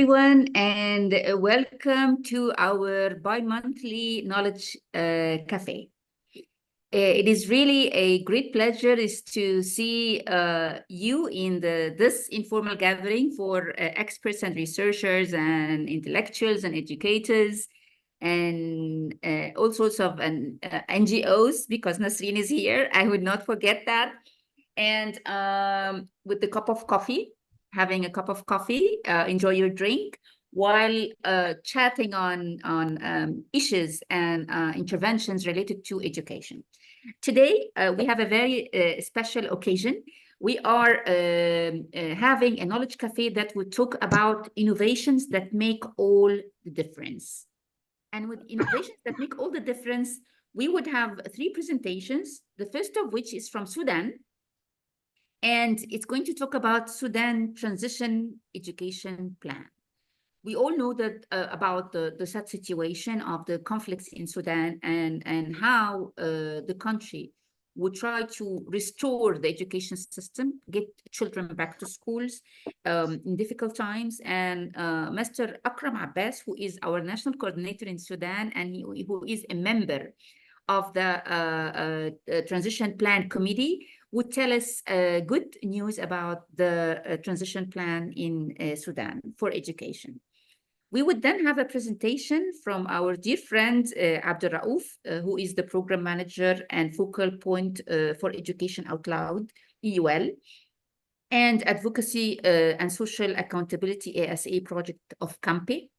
everyone, and welcome to our bi-monthly Knowledge Cafe. It is really a great pleasure is to see you in this informal gathering for experts and researchers and intellectuals and educators and all sorts of NGOs, because Nasreen is here. I would not forget that. And with the cup of coffee, having a cup of coffee, enjoy your drink while chatting on issues and interventions related to education. Today, we have a very special occasion. We are having a knowledge cafe that will talk about innovations that make all the difference. And with innovations that make all the difference, we would have 3 presentations, the first of which is from Sudan. And it's going to talk about Sudan Transition Education Plan. We all know that about the sad situation of the conflicts in Sudan and how the country would try to restore the education system, get children back to schools in difficult times. And Mr. Akram Abbas, who is our national coordinator in Sudan and who is a member of the Transition Plan Committee, would tell us good news about the transition plan in Sudan for education. We would then have a presentation from our dear friend Abdul Rauf, who is the program manager and focal point for Education Out Loud, EUL, and Advocacy and Social Accountability ASA project of Café.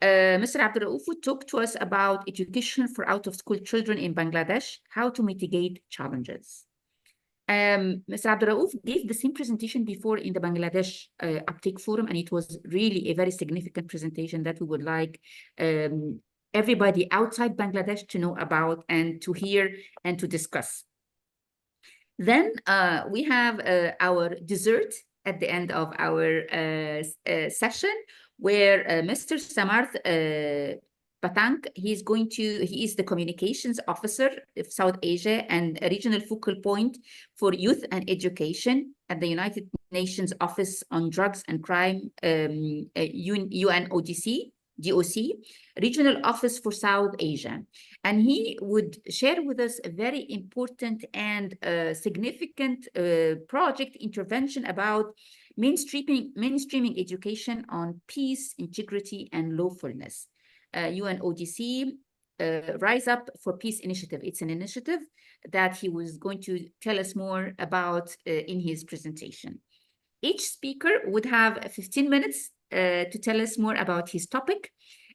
Mr. Abdul Rauf would talk to us about education for out-of-school children in Bangladesh, how to mitigate challenges. Mr. Abdul Rauf gave the same presentation before in the Bangladesh Uptake Forum, and it was really a very significant presentation that we would like everybody outside Bangladesh to know about and to hear and to discuss. Then we have our dessert at the end of our session, where Mr. Samarth Patang, he is the communications officer of South Asia and a regional focal point for youth and education at the United Nations Office on Drugs and Crime, UNODC, DOC, Regional Office for South Asia. And he would share with us a very important and significant project intervention about mainstreaming education on peace, integrity, and lawfulness. UNODC Rise Up for Peace Initiative. It's an initiative that he was going to tell us more about in his presentation. Each speaker would have 15 minutes to tell us more about his topic,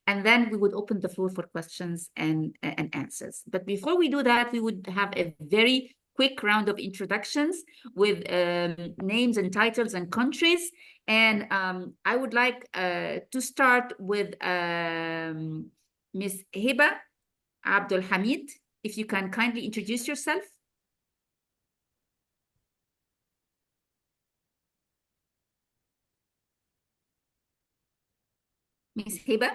and then we would open the floor for questions and answers. But before we do that, we would have a very quick round of introductions with names and titles and countries. And I would like to start with Ms. Hiba Abdul Hamid. If you can kindly introduce yourself. Ms. Hiba.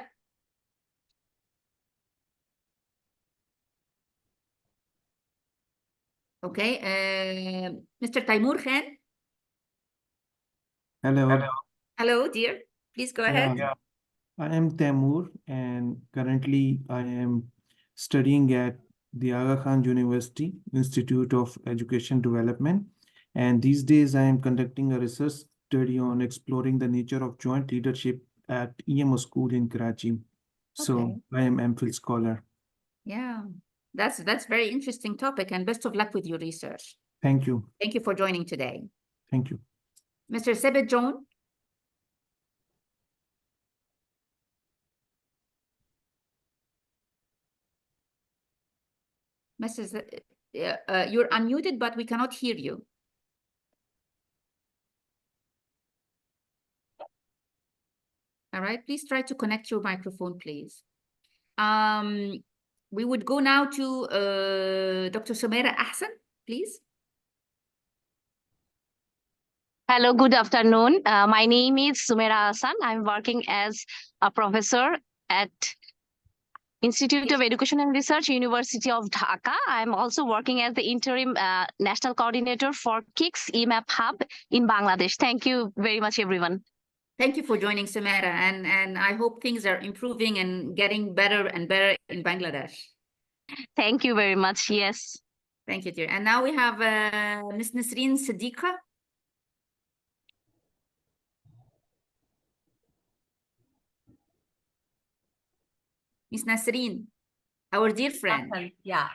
Okay, Mr. Taimur Khan. Hello. Hello, dear. Please go ahead. Yeah. I am Taimur, and currently I am studying at the Aga Khan University Institute of Education Development. And these days I am conducting a research study on exploring the nature of joint leadership at EMO school in Karachi. So I am MPhil scholar. Yeah, that's very interesting topic, and best of luck with your research. Thank you. Thank you for joining today. Thank you. Mr. Sebet John. You're unmuted, but we cannot hear you. All right, please try to connect your microphone, please. We would go now to Dr. Sumaira Ahsan, please. Hello, good afternoon. My name is Sumaira Ahsan. I'm working as a professor at Institute of Education and Research, University of Dhaka. I'm also working as the interim national coordinator for KIX EMAP Hub in Bangladesh. Thank you very much, everyone. Thank you for joining, Samara, and I hope things are improving and getting better and better in Bangladesh. Thank you very much. Yes. Thank you, dear. And now we have Ms. Nasreen Siddiqa. Ms. Nasreen, our dear friend. Yeah.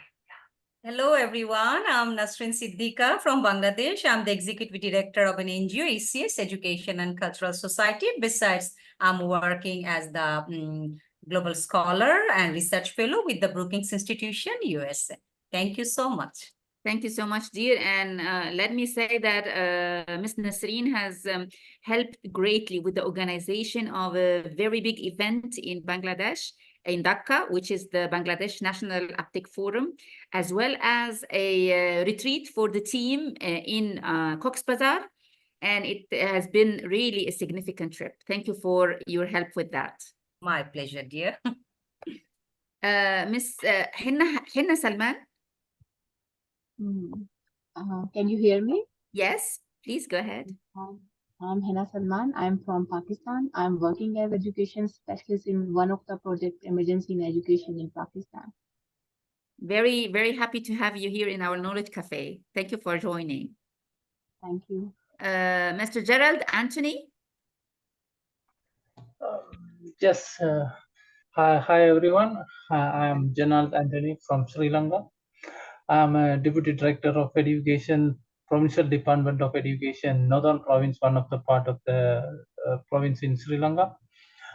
Hello, everyone. I'm Nasreen Siddiqa from Bangladesh. I'm the Executive Director of an NGO, ACS, Education and Cultural Society. Besides, I'm working as the Global Scholar and Research Fellow with the Brookings Institution, USA. Thank you so much. Thank you so much, dear. And let me say that Ms. Nasreen has helped greatly with the organization of a very big event in Bangladesh, in Dhaka, which is the Bangladesh National Aptic Forum, as well as a retreat for the team in Cox's Bazar. And it has been really a significant trip. Thank you for your help with that. My pleasure, dear. Miss Hinna Salman. Can you hear me? Yes, please go ahead. I'm Hina Salman. I'm from Pakistan. I'm working as education specialist in one of the project Emergency in Education in Pakistan. Very, very happy to have you here in our Knowledge Cafe. Thank you for joining. Thank you. Mr. Gerald Anthony. Yes. Hi, everyone. I am Gerald Anthony from Sri Lanka. I am a Deputy Director of Education, Provincial Department of Education, Northern Province, one of the part of the province in Sri Lanka.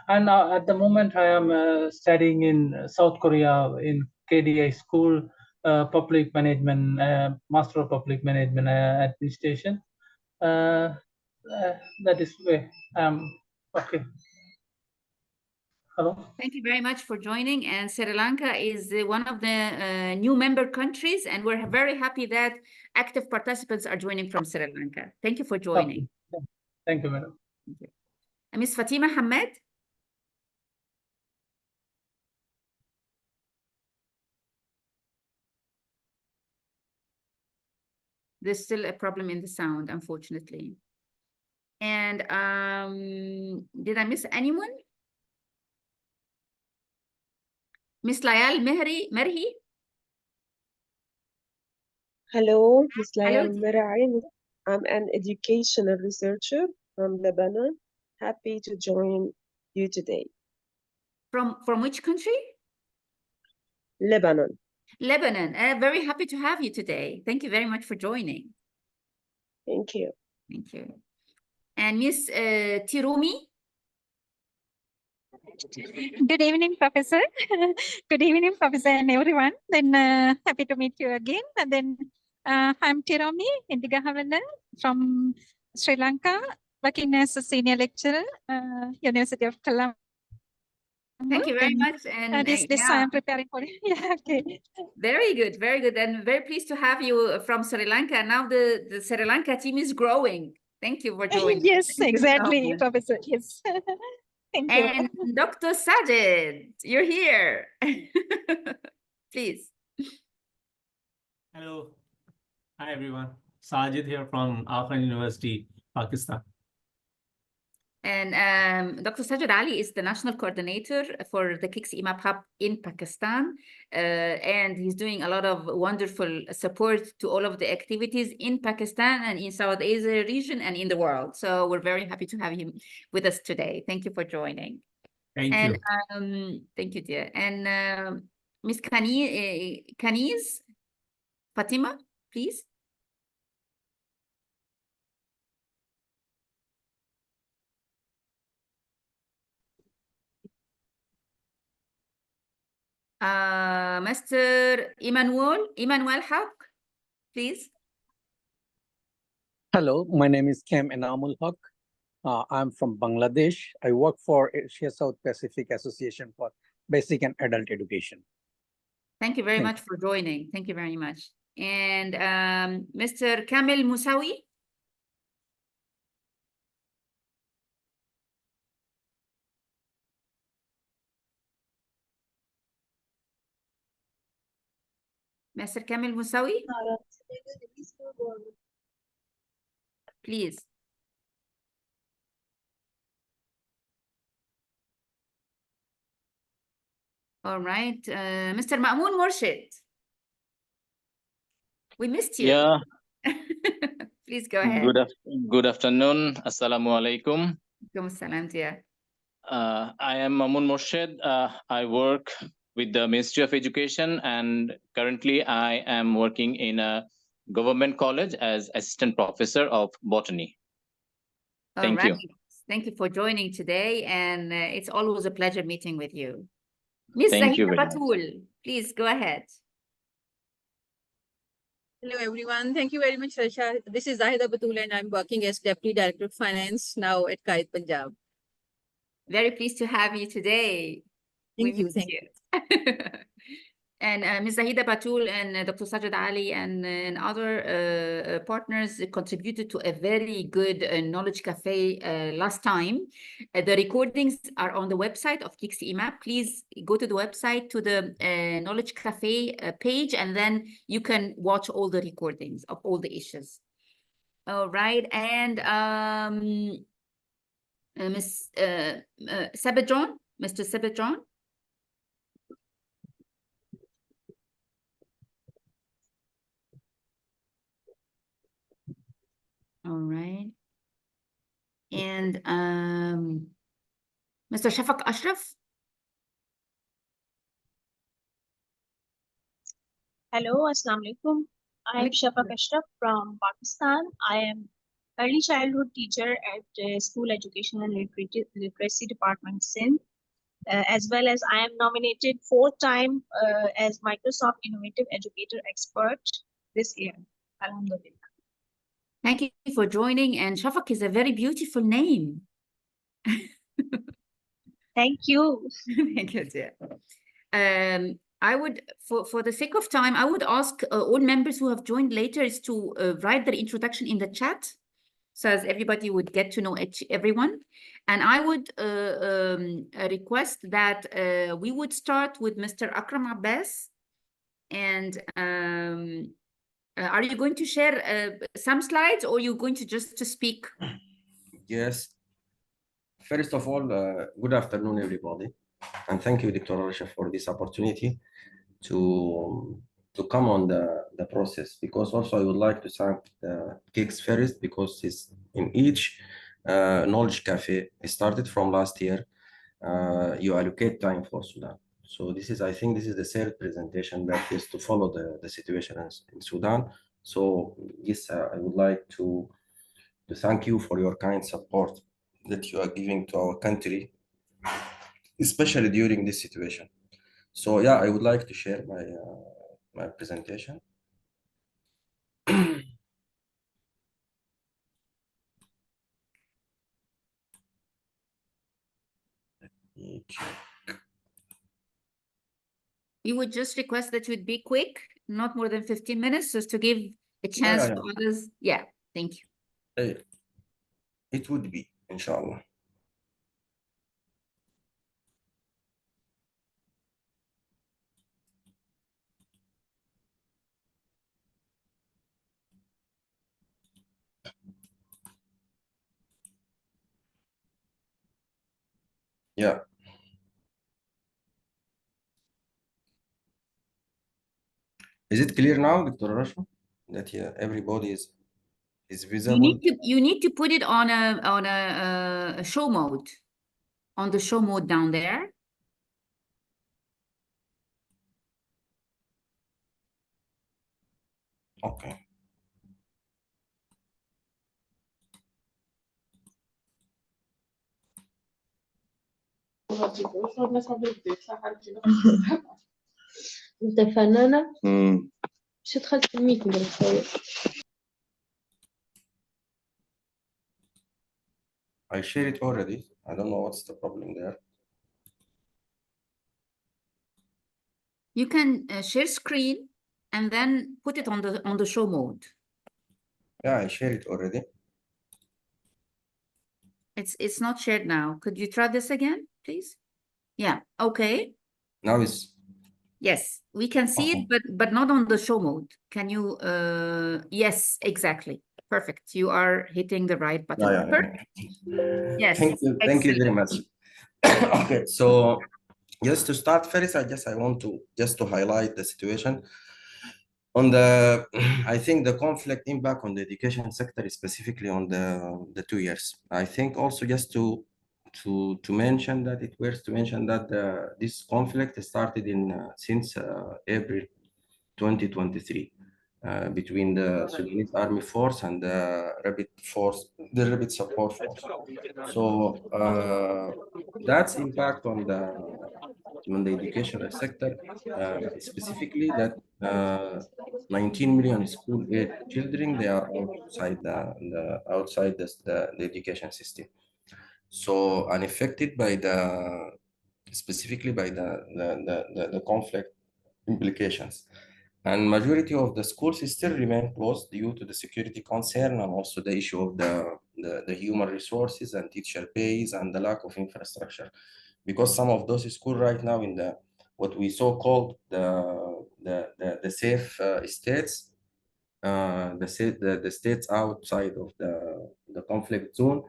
And at the moment, I am studying in South Korea in KDI School, Public Management, Master of Public Management Administration. That is where okay. Hello. Thank you very much for joining. And Sri Lanka is one of the new member countries, and we're very happy that active participants are joining from Sri Lanka. Thank you for joining. Okay. Thank you, madam. Thank you. Ms. Fatima Hamed. There's still a problem in the sound, unfortunately. And did I miss anyone? Miss Layal Merhi? Hello, Ms. Hello. Layal Merhi. I'm an educational researcher from Lebanon. Happy to join you today. From which country? Lebanon. Lebanon. Very happy to have you today. Thank you very much for joining. Thank you. Thank you. And Miss Tirumi? Good evening, Professor. Good evening, Professor, and everyone. Then happy to meet you again. And then I'm Tiromi Indiga Havana from Sri Lanka, working as a senior lecturer, University of Colombo. Thank you very much. And this yeah, I'm preparing for it. Yeah, okay. very good, very good. And very pleased to have you from Sri Lanka. And now the Sri Lanka team is growing. Thank you for joining. Yes, Thank you so exactly, much. Professor. Yes. Thank you. And Dr. Sajid, you're here. Please. Hello. Hi, everyone. Sajid here from Afghan University, Pakistan. And Dr. Sajid Ali is the national coordinator for the KIX EMAP Hub in Pakistan. And he's doing a lot of wonderful support to all of the activities in Pakistan and in South Asia region and in the world. So we're very happy to have him with us today. Thank you for joining. Thank you. Thank you, dear. And Ms. Kaniz Fatima, please. Mr. Emmanuel Haq, please. Hello, my name is Kem Enamul Haq. I'm from Bangladesh. I work for Asia South Pacific Association for Basic and Adult Education. Thank you very much for joining. Thank you very much. And Mr. Kamil Musawi. Mr. Kamil Musawi, please. All right, Mr. Ma'moon Morshid. We missed you. Yeah, Please go ahead. good afternoon. Assalamu alaikum. I am Mamun Morshid. I work with the Ministry of Education, and currently I am working in a government college as assistant professor of botany. Thank you. Thank you for joining today, and it's always a pleasure meeting with you. Ms. Thank you Zahida very much. Batul, please go ahead. Hello, everyone. Thank you very much, Rasha. This is Zahida Batul, and I'm working as Deputy Director of Finance now at KIX Punjab. Very pleased to have you today. Thank you. Thank you. And Ms. Zahida Batul and Dr. Sajid Ali and other partners contributed to a very good Knowledge Cafe last time. The recordings are on the website of KIX EMAP. Please go to the website, to the Knowledge Cafe page, and then you can watch all the recordings of all the issues. All right, and Ms. Sub-Region, Mr. Sub-Region. All right. And Mr. Shafaq Ashraf. Hello, Assalamu alaikum. I am Shafaq Ashraf from Pakistan. I am early childhood teacher at School Education and Literacy Department, Sindh, as well as I am nominated 4th time as Microsoft Innovative Educator Expert this year. Alhamdulillah. Thank you for joining, and Shafaq is a very beautiful name. Thank you. Thank you, dear. I would, for the sake of time, I would ask all members who have joined later is to write their introduction in the chat, so as everybody would get to know everyone. And I would request that we would start with Mr. Akram Abbas. And are you going to share some slides, or are you going to just to speak? Yes. First of all, good afternoon, everybody. And thank you, Dr. Rasha, for this opportunity to come on the process, because also I would like to thank the KIX first, because it's in each Knowledge Cafe, it started from last year, you allocate time for Sudan. So this is, I think this is the third presentation that is to follow the situation in Sudan. So yes, I would like to thank you for your kind support that you are giving to our country, especially during this situation. So yeah, I would like to share my presentation. You would just request that you'd be quick, not more than 15 minutes, just to give a chance to others. Yeah, thank you. It would be, inshallah. Yeah. Is it clear now, Dr. Rasha, that everybody is visible? You need to put it on a show mode, on the show mode down there. Okay. انت فنانة؟ مش دخلت الميتنج بتصور. I share it already. I don't know what's the problem there. You can share screen and then put it on the show mode. Yeah, I share it already. It's not shared now. Could you try this again, please? Yeah. Okay. Now it's. Yes, we can see it, but not on the show mode. Can you? Yes, exactly. Perfect. You are hitting the right button. Yeah. Yes. Thank you very much. Okay, so Just to start first, I guess I want to just to highlight the situation on the, I think the conflict impact on the education sector, specifically on the 2 years. I think also just to mention that it worth to mention that this conflict started in since April 2023 between the Sudanese Army Force and the Rapid Support Force. So that's impact on the educational sector, specifically that 19 million school-age children, they are outside the education system. So unaffected by specifically by the conflict implications. And majority of the schools still remain closed due to the security concern and also the issue of the human resources and teacher pays and the lack of infrastructure. Because some of those schools right now in what we so called the safe states, the states outside of the conflict zone,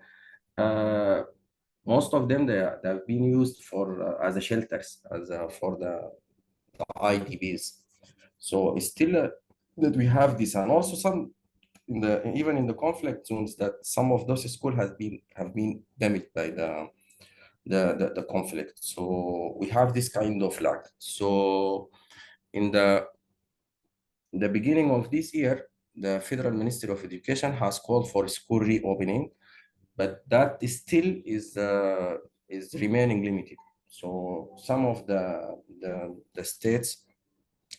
most of them they've been used for as a shelters, for the IDPs. So it's still that we have this, and also some even in the conflict zones, that some of those schools have been damaged by the conflict. So we have this kind of lack. So in the beginning of this year, the Federal Ministry of Education has called for school reopening, but that still is remaining limited. So some of the states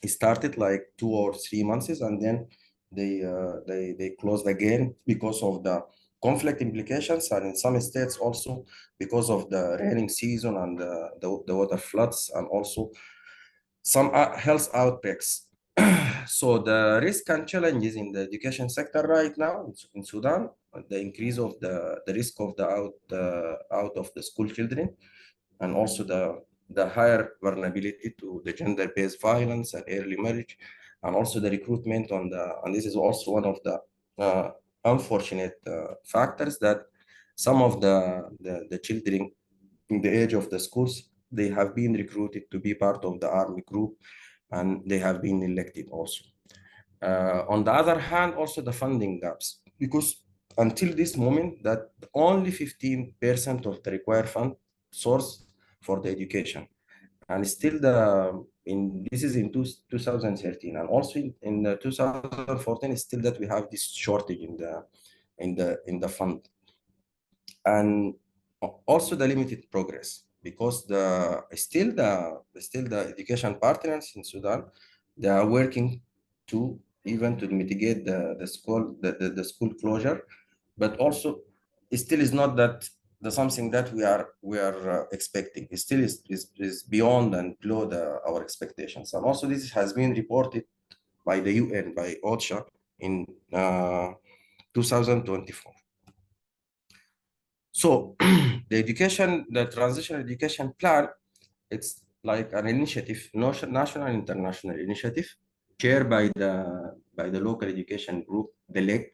started like 2 or 3 months, and then they closed again because of the conflict implications, and in some states also because of the raining season and the water floods, and also some health outbreaks. So the risk and challenges in the education sector right now in Sudan, the increase of the risk of the out of the school children, and also the higher vulnerability to the gender-based violence and early marriage, and also the recruitment and this is also one of the unfortunate factors, that some of the children in the age of the schools, they have been recruited to be part of the army group, and they have been elected also. On the other hand, also the funding gaps, because until this moment that only 15% of the required fund source for the education, and still this is in 2013, and also in 2014 still that we have this shortage in the fund, and also the limited progress, because still the education partners in Sudan, they are working to mitigate the school closure, but also it still is not that something that we are expecting. It still is beyond and below our expectations, and also this has been reported by the UN, by OCHA in 2024. So the transitional education plan, it's like an initiative, national and international initiative, chaired by the local education group, the LEG,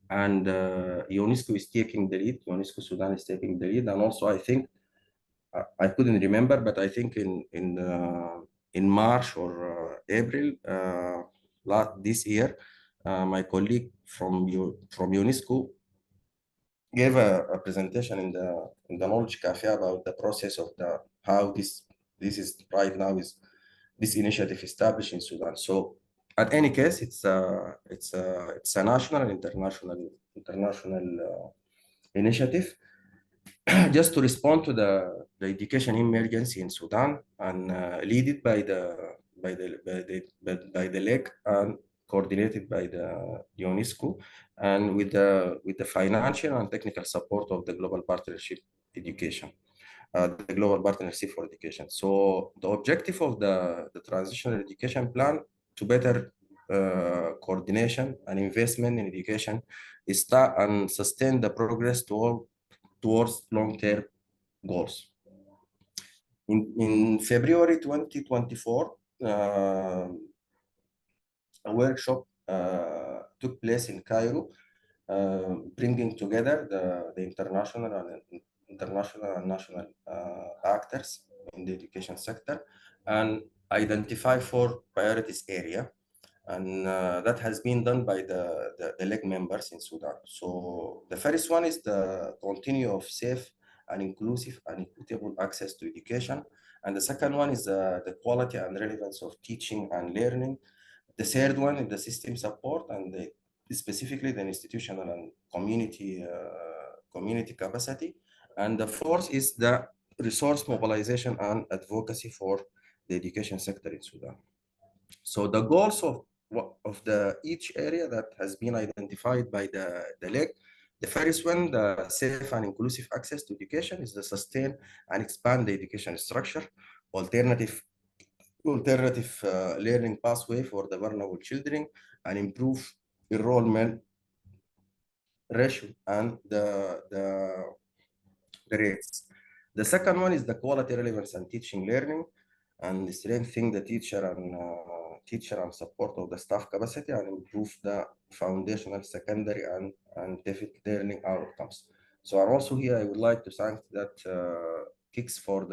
and UNESCO is taking the lead. UNESCO Sudan is taking the lead, and also I think I couldn't remember, but I think in March or April this year, my colleague from UNESCO gave a presentation in the Knowledge Café about the process of how this is right now is this initiative established in Sudan. So at any case, it's a national and international initiative just to respond to the education emergency in Sudan, and led by the LEG and coordinated by the UNESCO, and with the financial and technical support of the Global Partnership Education, the Global Partnership for Education. So the objective of the transitional education plan to better coordination and investment in education is start and sustain the progress towards long-term goals. In February 2024, a workshop took place in Cairo, bringing together the international and national actors in the education sector and identify 4 priorities area. And that has been done by the leg members in Sudan. So the first one is the continue of safe and inclusive and equitable access to education. And the second one is the quality and relevance of teaching and learning. The third one is the system support and specifically the institutional and community capacity. And the fourth is the resource mobilization and advocacy for the education sector in Sudan. So the goals of each area that has been identified by the leg. The first one, the safe and inclusive access to education, is the sustain and expand the education structure, alternative learning pathway for the vulnerable children, and improve enrollment ratio and the rates. The second one is the quality, relevance, and teaching learning, and strengthening the teacher and support of the staff capacity, and improve the foundational, secondary, and deficit learning outcomes. So I'm also here, I would like to thank that KIX for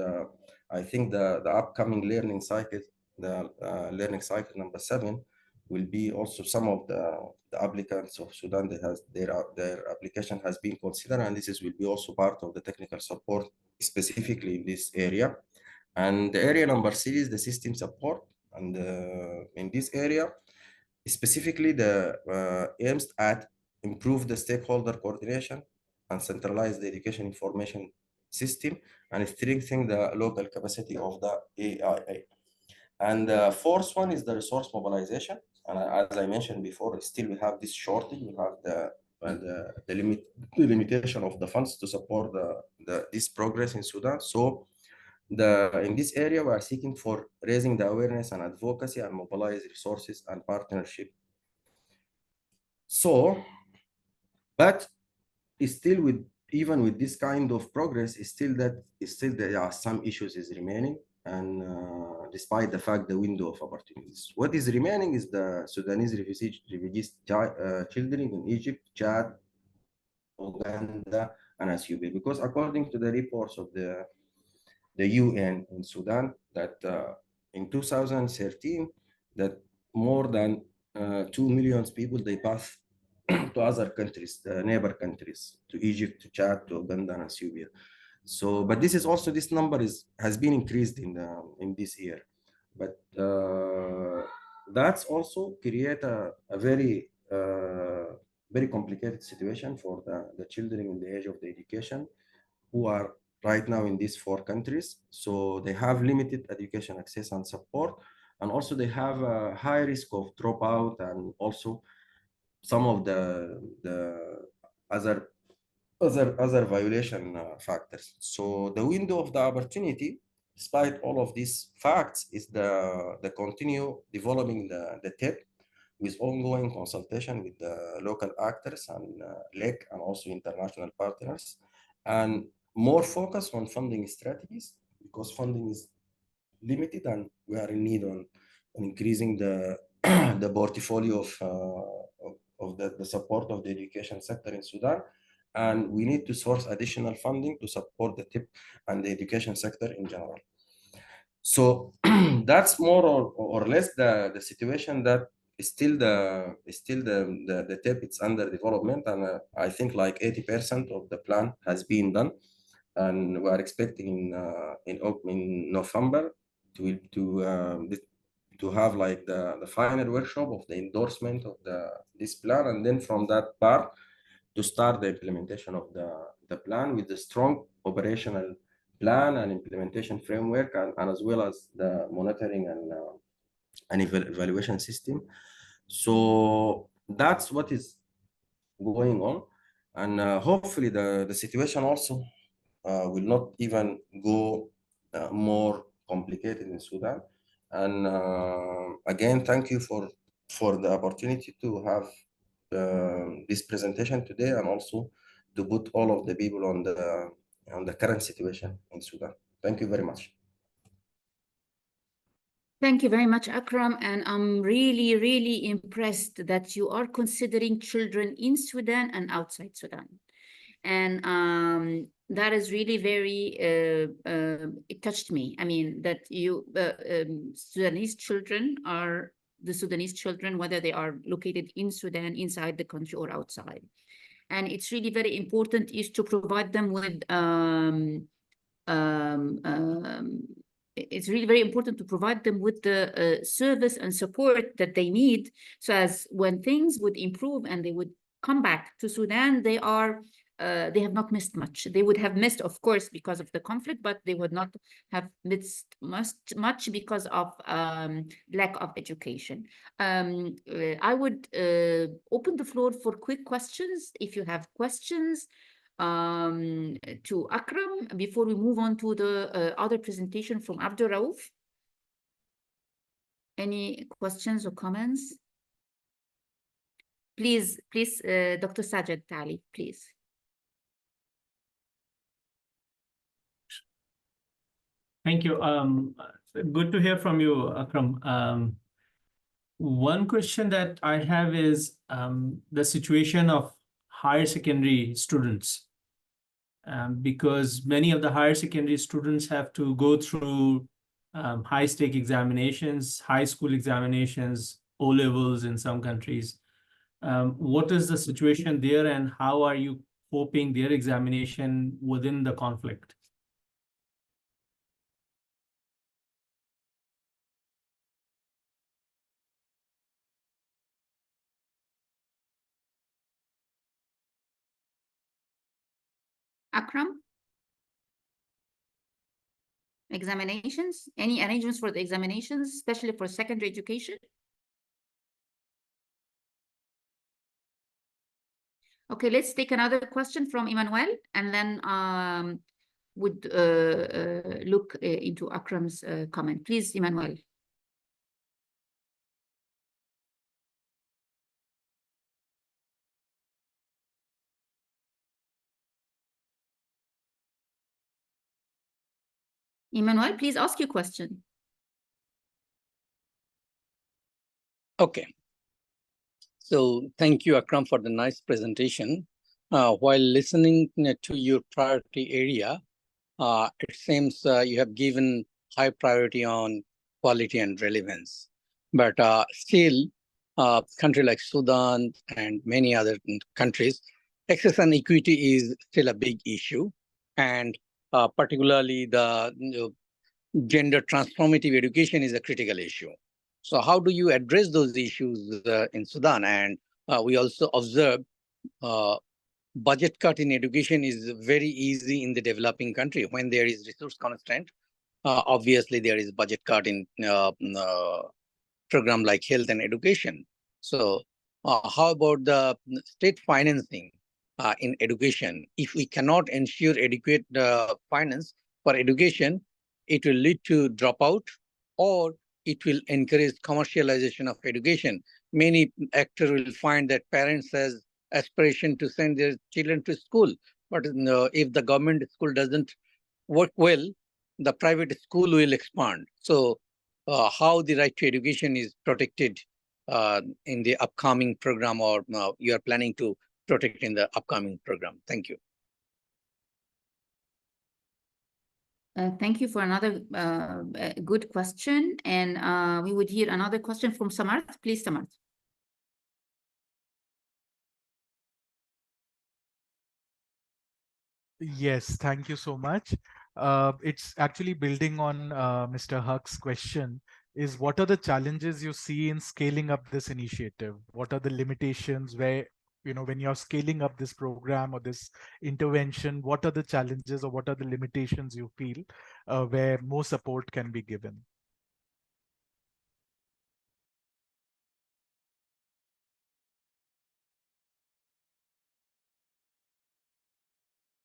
I think the upcoming learning cycle, the learning cycle number 7, will be also some of the applicants of Sudan that has their application has been considered, and this will be also part of the technical support specifically in this area. And the area number 3 is the system support, and in this area specifically the aims at improve the stakeholder coordination and centralize the education information system and strengthen the local capacity of the AIA. And the fourth one is the resource mobilization. And as I mentioned before, still we have this shortage. We have the limitation of the funds to support this progress in Sudan. So in this area, we are seeking for raising the awareness and advocacy and mobilize resources and partnership. So, but still even with this kind of progress, still there are some issues is remaining. And despite the fact the window of opportunities, what is remaining is the Sudanese refugees children in Egypt, Chad, Uganda, and Ethiopia. Because according to the reports of the UN in Sudan, that in 2013, that more than 2 million people, they passed to other countries, the neighbor countries, to Egypt, to Chad, to Uganda, and Ethiopia. So, but this is also, this number has been increased in this year. But that's also create a very complicated situation for the children in the age of the education who are right now in these 4 countries. So they have limited education access and support, and also they have a high risk of dropout, and also some of the other violation factors. So the window of the opportunity, despite all of these facts, is the continue developing the TEP with ongoing consultation with the local actors and LEC and also international partners, and more focus on funding strategies, because funding is limited and we are in need on increasing the portfolio of the support of the education sector in Sudan. And we need to source additional funding to support the TIP and the education sector in general. So that's more or less the situation that is still the TIP. It's under development, and I think like 80% of the plan has been done, and we are expecting in November to have like the final workshop of the endorsement of this plan, and then from that part to start the implementation of the plan with the strong operational plan and implementation framework, and as well as the monitoring and evaluation system. So that's what is going on, and hopefully the situation also will not even go more complicated in Sudan. And again, thank you for the opportunity to have this presentation today, and also to put all of the people on the current situation in Sudan. Thank you very much. Thank you very much, Akram. And I'm really, really impressed that you are considering children in Sudan and outside Sudan. And that is really very, it touched me. I mean, that Sudanese children are the Sudanese children, whether they are located in Sudan, inside the country or outside. And it's really very important is to provide them with, it's really very important to provide them with the service and support that they need, so as when things would improve and they would come back to Sudan, they have not missed much. They would have missed, of course, because of the conflict, but they would not have missed much because of lack of education. I would open the floor for quick questions if you have questions to Akram before we move on to the other presentation from Abdul Rauf. Any questions or comments? Please, Dr. Sajid Tali, please. Thank you. Good to hear from you, Akram. One question that I have is the situation of higher secondary students, because many of the higher secondary students have to go through high-stake examinations, high school examinations, O-levels in some countries. What is the situation there, and how are you coping their examination within the conflict? Akram? Examinations? Any arrangements for the examinations, especially for secondary education? Okay, let's take another question from Emmanuel, and then would look into Akram's comment. Please, Emmanuel. Emmanuel, please ask your question. Okay. So thank you, Akram, for the nice presentation. While listening to your priority area, it seems you have given high priority on quality and relevance. But still, countries like Sudan and many other countries, access and equity is still a big issue. And particularly the gender transformative education is a critical issue. So how do you address those issues in Sudan? And we also observe budget cut in education is very easy in the developing country when there is resource constraint. Obviously, there is budget cut in program like health and education. So how about the state financing in education? If we cannot ensure adequate finance for education, it will lead to dropout, or it will encourage commercialization of education. Many actors will find that parents has aspiration to send their children to school, but if the government school doesn't work well, the private school will expand. So how the right to education is protected in the upcoming program, or you are planning to protect in the upcoming program? Thank you. Thank you for another good question. And we would hear another question from Samarth. Please, Samarth. Yes, thank you so much. It's actually building on Mr. Huck's question, is what are the challenges you see in scaling up this initiative? What are the limitations where, when you're scaling up this program or this intervention, what are the challenges or what are the limitations you feel where more support can be given?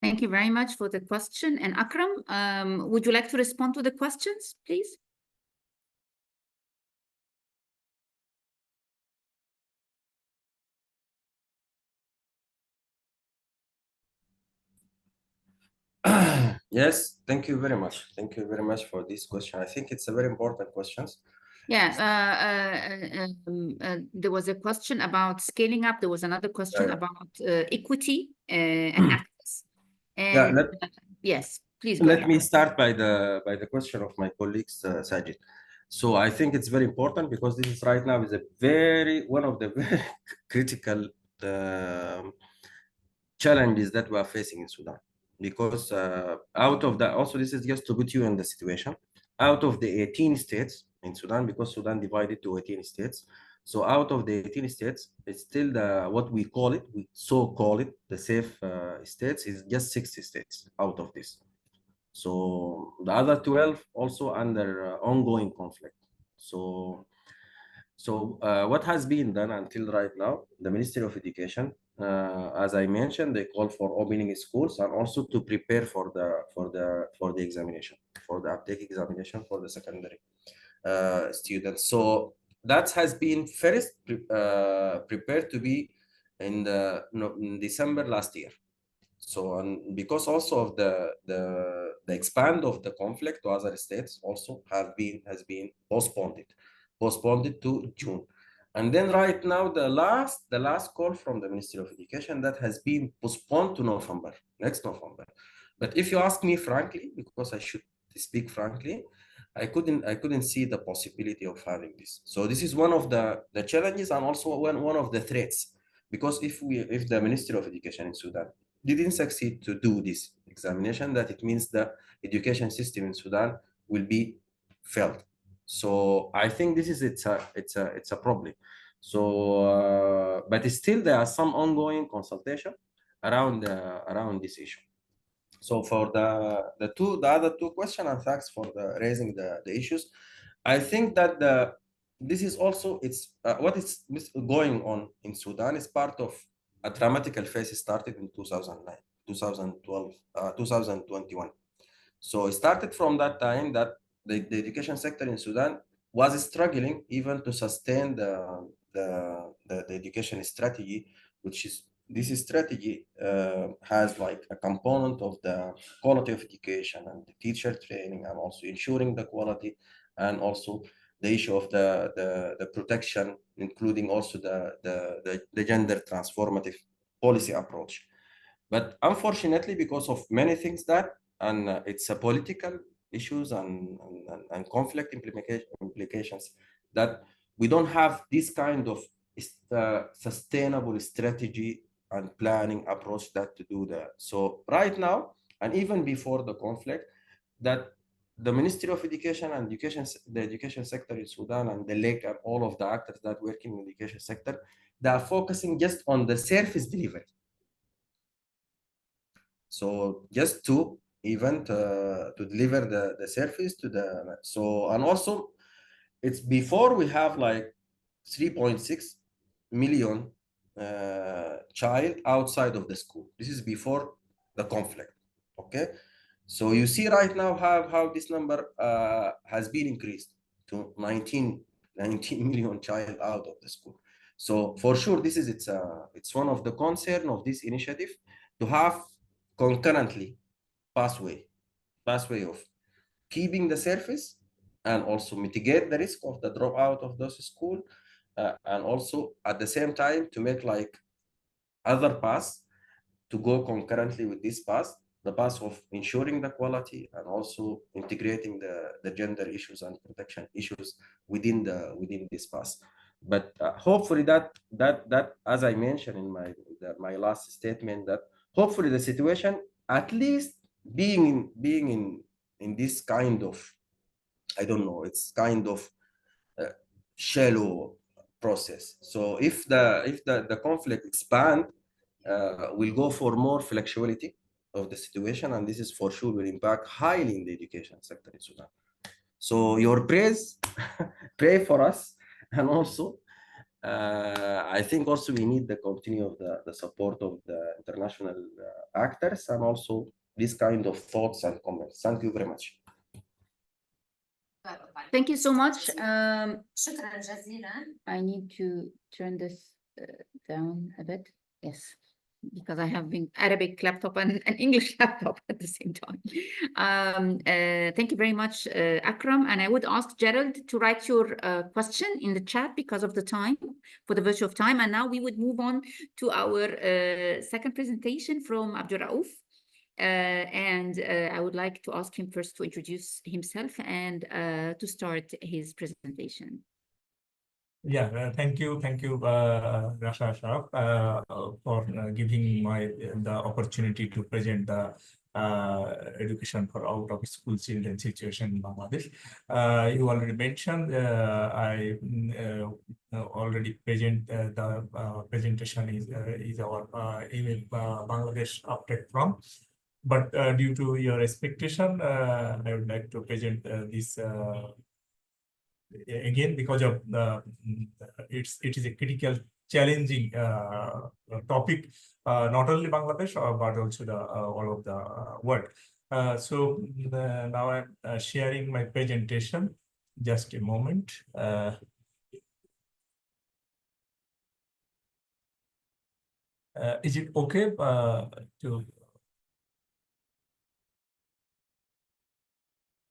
Thank you very much for the question. And Akram, would you like to respond to the questions, please? Yes, thank you very much. Thank you very much for this question. I think it's a very important question. Yeah, there was a question about scaling up. There was another question about equity and access. And yes, please go ahead. Let me start by the question of my colleagues, Sajid. So I think it's very important because this is right now is one of the very critical challenges that we are facing in Sudan. Because out of that, also this is just to put you in the situation, out of the 18 states in Sudan, because Sudan divided to 18 states. So out of the 18 states, it's still what we call it, we call it the safe states is just 60 states out of this. So the other 12 also under ongoing conflict. So what has been done until right now, the Ministry of Education, as I mentioned, they call for opening schools and also to prepare for the examination, for the uptake examination for the secondary students. So that has been first prepared to be in December last year. So, and because also of the expand of the conflict to other states also has been postponed to June. And then right now the last call from the Ministry of Education that has been postponed to November, next November. But if you ask me frankly, because I should speak frankly, I couldn't see the possibility of having this. So this is one of the challenges and also one of the threats. Because if the Ministry of Education in Sudan didn't succeed to do this examination, that it means the education system in Sudan will be failed. So I think this is it's a problem. So but still there are some ongoing consultation around this issue. So for the other two questions, and thanks for raising the issues. I think that this is also what is going on in Sudan is part of a dramatical phase started in 2009, 2012, 2021. So it started from that time that the education sector in Sudan was struggling even to sustain the education strategy, which is this strategy has like a component of the quality of education and the teacher training and also ensuring the quality and also the issue of the protection, including also the gender transformative policy approach. But unfortunately, because of many things and it's a political issues and conflict implications, that we don't have this kind of sustainable strategy and planning approach that to do that. So right now, and even before the conflict, that the Ministry of Education and the education sector in Sudan and the LEC and all of the actors that work in the education sector, they are focusing just on the service delivery. So just to deliver the service to the, so, and also it's before we have like 3.6 million child outside of the school. This is before the conflict, okay? So you see right now how this number has been increased to 19 million child out of the school. So for sure, this is it's one of the concern of this initiative to have concurrently pathway of keeping the service and also mitigate the risk of the dropout of those schools, and also at the same time to make like other paths to go concurrently with this path, the path of ensuring the quality and also integrating the gender issues and protection issues within this path. But hopefully that as I mentioned in my last statement, that hopefully the situation at least being in this kind of, I don't know, it's kind of shallow process. So if the conflict expand, we'll go for more flexibility of the situation, and this is for sure will impact highly in the education sector in Sudan. So your praise, pray for us, and also I think also we need the continue of the support of the international actors and also this kind of thoughts and comments. Thank you very much. Thank you so much. I need to turn this down a bit. Yes, because I have an Arabic laptop and an English laptop at the same time. Thank you very much, Akram. And I would ask Gerald to write your question in the chat because of the time, for the virtue of time. And now we would move on to our second presentation from Abdul Rauf. And I would like to ask him first to introduce himself and to start his presentation. Yeah, thank you, Rasha Sharaf, for giving the opportunity to present the education for out-of-school children situation in Bangladesh. You already mentioned, I already present the presentation is our email Bangladesh update from. But due to your expectation, I would like to present this again because of it is a critical, challenging topic, not only Bangladesh but also the all of the world. So now I'm sharing my presentation. Just a moment. Is it okay to?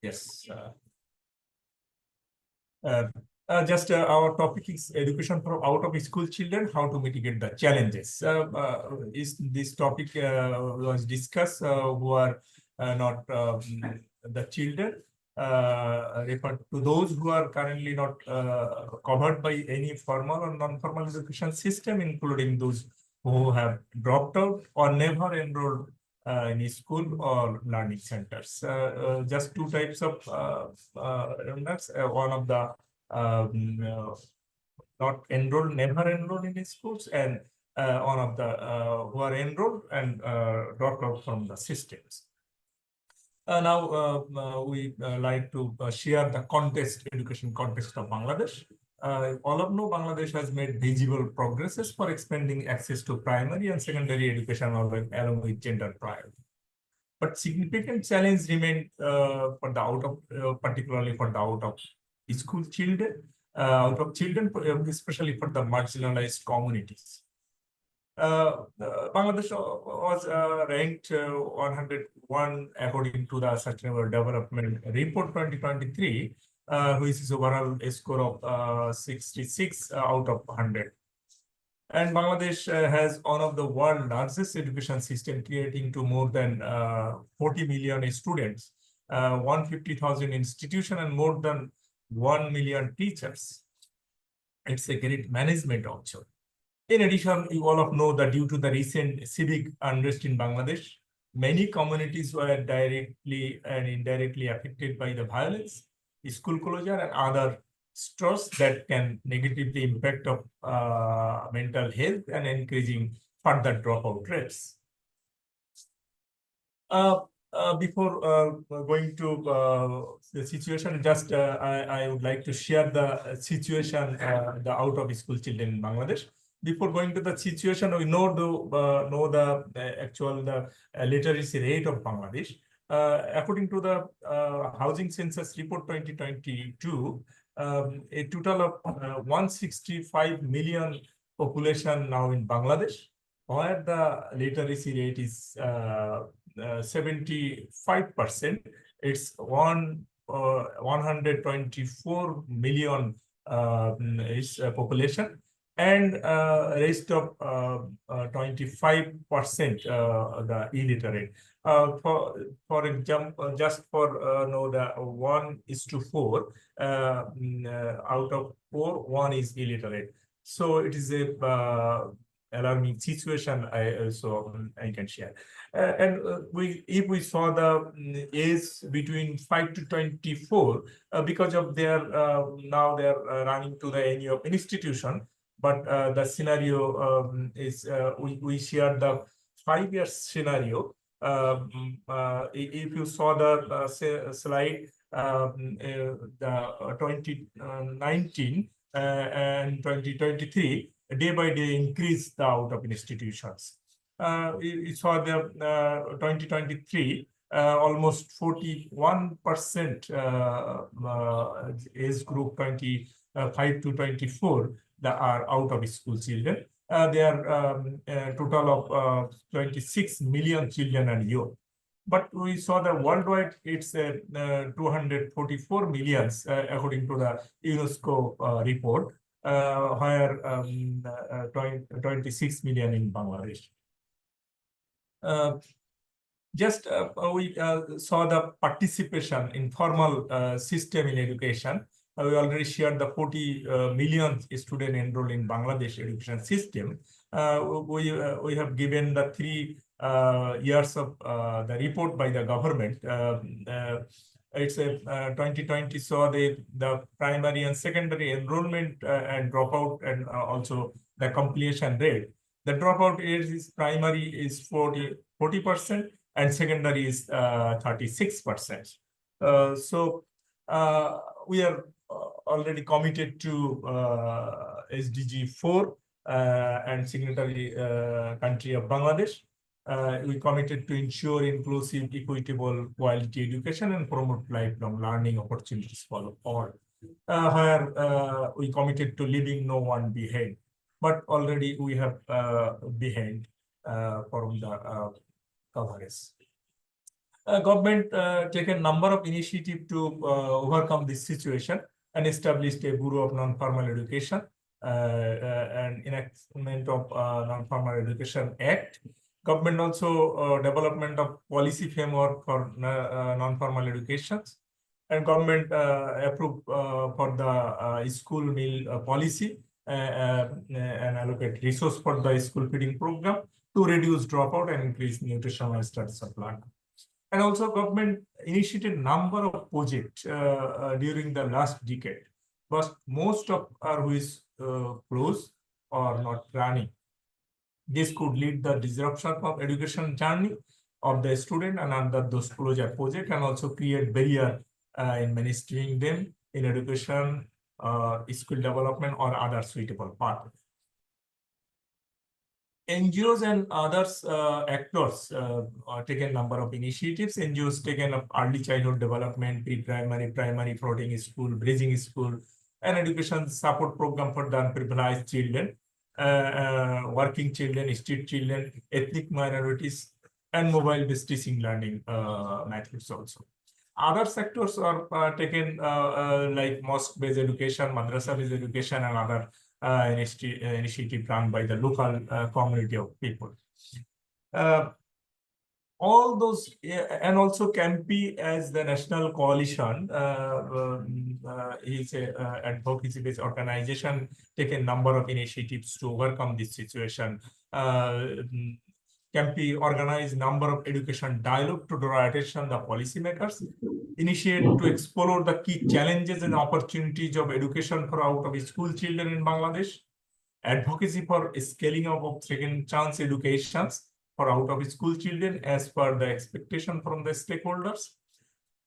Yes. Just our topic is education for out-of-school children, how to mitigate the challenges. This topic was discussed who are not the children, referred to those who are currently not covered by any formal or non-formal education system, including those who have dropped out or never enrolled in school or learning centers. Just two types of remarks. One of the not enrolled, never enrolled in schools, and one of the who are enrolled and dropped out from the systems. Now we like to share the education context of Bangladesh. All of know Bangladesh has made visible progresses for expanding access to primary and secondary education along with gender priority. But significant challenge remain for the particularly for the out-of-school children, especially for the marginalized communities. Bangladesh was ranked 101 according to the Sustainable Development Report 2023, which is overall a score of 66 out of 100. And Bangladesh has one of the world's largest education system, creating to more than 40 million students, 150,000 institutions, and more than 1 million teachers. It's a great management also. In addition, you all know that due to the recent civic unrest in Bangladesh, many communities were directly and indirectly affected by the violence, school closure, and other stress that can negatively impact of mental health and increasing further dropout rates. Before going to the situation, just I would like to share the situation the out-of-school children in Bangladesh. Before going to the situation, we know the actual literacy rate of Bangladesh. According to the Housing Census Report 2022, a total of 165 million population now in Bangladesh, where the literacy rate is 75%. It's 124 million is population, and rest of 25% the illiterate. For example, just for know the 1:4 out of 4, 1 is illiterate. So it is a alarming situation. I can share. And if we saw the age between 5 to 24, because of their now they're running to the any of institution. But the scenario is we share the 5-year scenario. If you saw the slide, the 2019 and 2023, day by day increase the out of institutions. You saw the 2023 almost 41% age group 25 to 24 that are out of school children. They are a total of 26 million children a year. But we saw that worldwide it's 244 millions according to the UNESCO report, where 26 million in Bangladesh. Just we saw the participation informal system in education. We already shared the 40 million student enrolled in Bangladesh education system. We have given the 3 years of the report by the government. It's a 2020 saw the primary and secondary enrollment and dropout, and also the completion rate. The dropout age is primary is 40%, and secondary is 36%. So we are already committed to SDG 4 and signatory country of Bangladesh. We committed to ensure inclusive, equitable, quality education and promote lifelong learning opportunities for all. Where we committed to leaving no one behind, but already we have behind from the coverage. Government taken number of initiatives to overcome this situation and established a Bureau of Non-Formal Education and enactment of Non-Formal Education Act. Government also development of policy framework for non-formal educations, and government approved for the school meal policy and allocate resource for the school feeding program to reduce dropout and increase nutritional status of learner. And also government initiated number of projects during the last decade, but most of are which closed or not running. This could lead the disruption of education journey of the student and under those closure project, and also create barrier in mainstreaming them in education, skill development, or other suitable path. NGOs and others actors taken number of initiatives. NGOs taken up early childhood development, pre-primary, primary, boarding school, bridging school, and education support program for the unprivileged children, working children, street children, ethnic minorities, and mobile-based teaching learning methods also. Other sectors are taken like mosque-based education, madrasa-based education, and other initiative run by the local community of people. All those, and also CAMPI as the national coalition is a advocacy-based organization, taken number of initiatives to overcome this situation. CAMPI organize number of education dialogue to draw attention the policymakers, initiate to explore the key challenges and opportunities of education for out of school children in Bangladesh, advocacy for scaling up of second chance educations for out of school children as per the expectation from the stakeholders.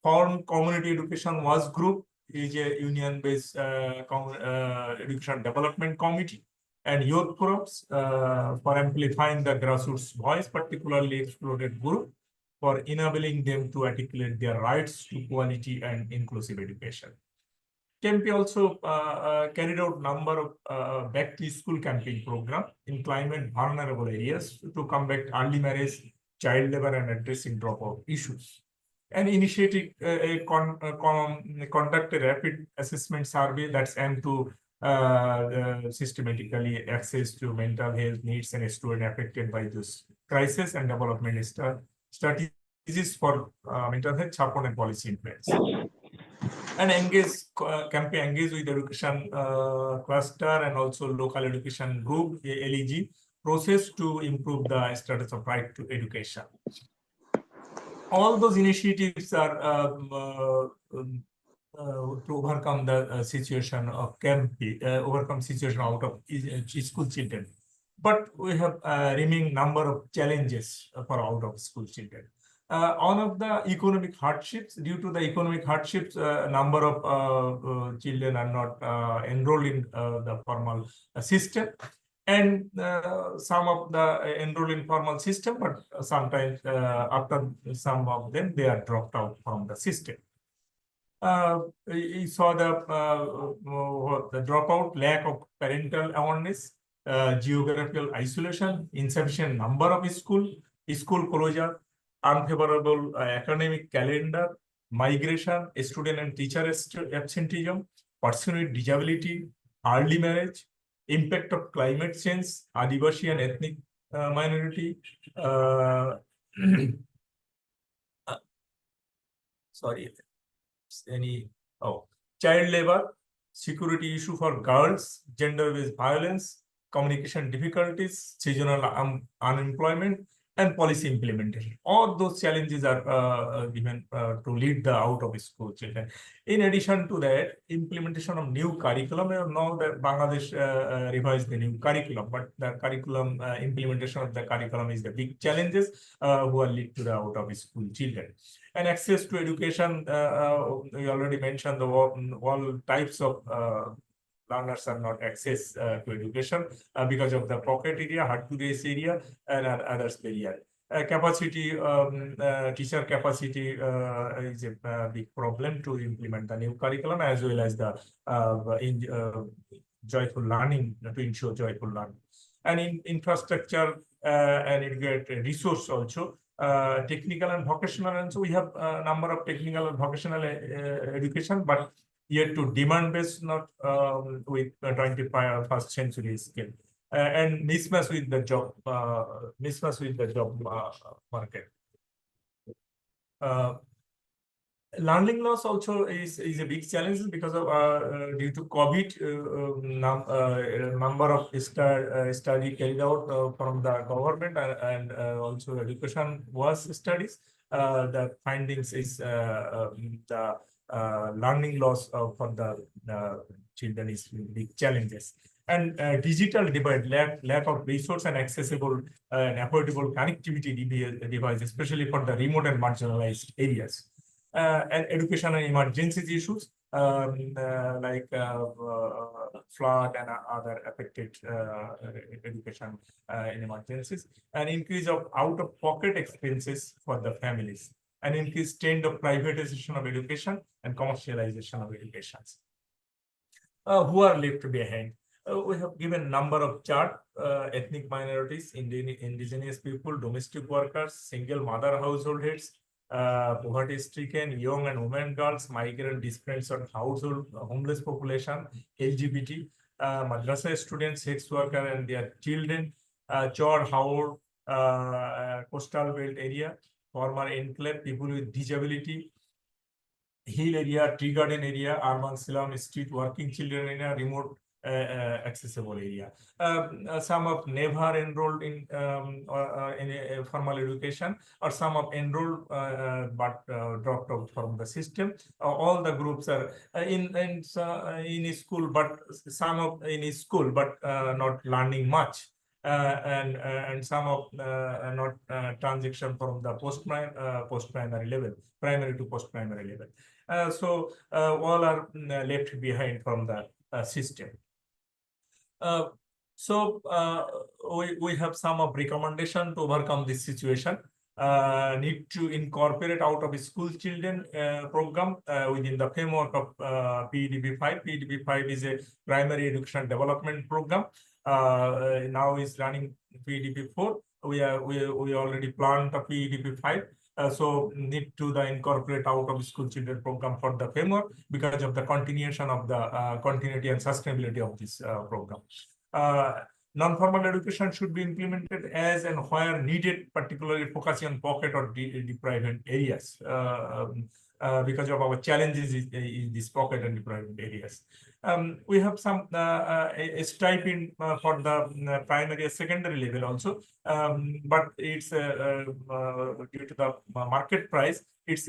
Form community education was group, is a union-based education development committee, and youth groups for amplifying the grassroots voice, particularly excluded group, for enabling them to articulate their rights to quality and inclusive education. CAMPI also carried out number of back to school campaign program in climate vulnerable areas to combat early marriage, child labor, and addressing dropout issues. And initiated conducted a rapid assessment survey that's aimed to systematically access to mental health needs and students affected by this crisis, and development strategies for mental health support and policy influence. And CAMPI engage with education cluster and also local education group, LEG, process to improve the status of right to education. All those initiatives are to overcome the situation of CAMPI, overcome situation out of school children. But we have remaining number of challenges for out of school children. One of the economic hardships, due to the economic hardships, number of children are not enrolled in the formal system, and some of the enrolled in formal system, but sometimes after some of them, they are dropped out from the system. You saw the dropout, lack of parental awareness, geographical isolation, insufficient number of school closure, unfavorable academic calendar, migration, student and teacher absenteeism, person with disability, early marriage, impact of climate change, Adivasi and ethnic minority, sorry, child labor, security issue for girls, gender-based violence, communication difficulties, seasonal unemployment, and policy implementation. All those challenges are given to lead the out-of-school children. In addition to that, implementation of new curriculum. You know that Bangladesh revised the new curriculum, but the curriculum implementation of the curriculum is the big challenges who are lead to the out-of-school children. And access to education, we already mentioned all types of learners are not access to education because of the pocket area, hard to reach area, and others barrier. Capacity, teacher capacity is a big problem to implement the new curriculum as well as the joyful learning, to ensure joyful learning. And in infrastructure and integrate resource also, technical and vocational, and so we have a number of technical and vocational education, but yet to demand based, not with 21st century skill, and mismatch with the job market. Learning loss also is a big challenge because of due to COVID, number of study carried out from the government and also education was studies. The findings is the learning loss for the children is big challenges. And digital divide, lack of resource and accessible and affordable connectivity device, especially for the remote and marginalized areas. And education and emergencies issues like flood and other affected education in emergencies, and increase of out-of-pocket expenses for the families, and increased trend of privatization of education and commercialization of education. Who are left behind? We have given number of chart, ethnic minorities, indigenous people, domestic workers, single mother household heads, poverty-stricken, young and women girls, migrant displaced household, homeless population, LGBT, madrasa students, sex worker and their children, Chor, Haur, coastal belt area, former enclave, people with disability, hill area, tree garden area, urban slum, street working children area, remote accessible area. Some of never enrolled in formal education, or some of enrolled but dropped out from the system. All the groups are in school, but some of in school, but not learning much. And some of not transition from the post-primary level, primary to post-primary level. So all are left behind from the system. So we have some of recommendation to overcome this situation. Need to incorporate out of school children program within the framework of PEDP5. PEDP5 is a primary education development program. Now is running PEDP4. We already planned the PEDP5. So need to incorporate out of school children program for the framework because of the continuation of the continuity and sustainability of this program. Non-formal education should be implemented as and where needed, particularly focusing on pocket or deprived areas because of our challenges in this pocket and deprived areas. We have some stipend for the primary and secondary level also, but it's due to the market price, it's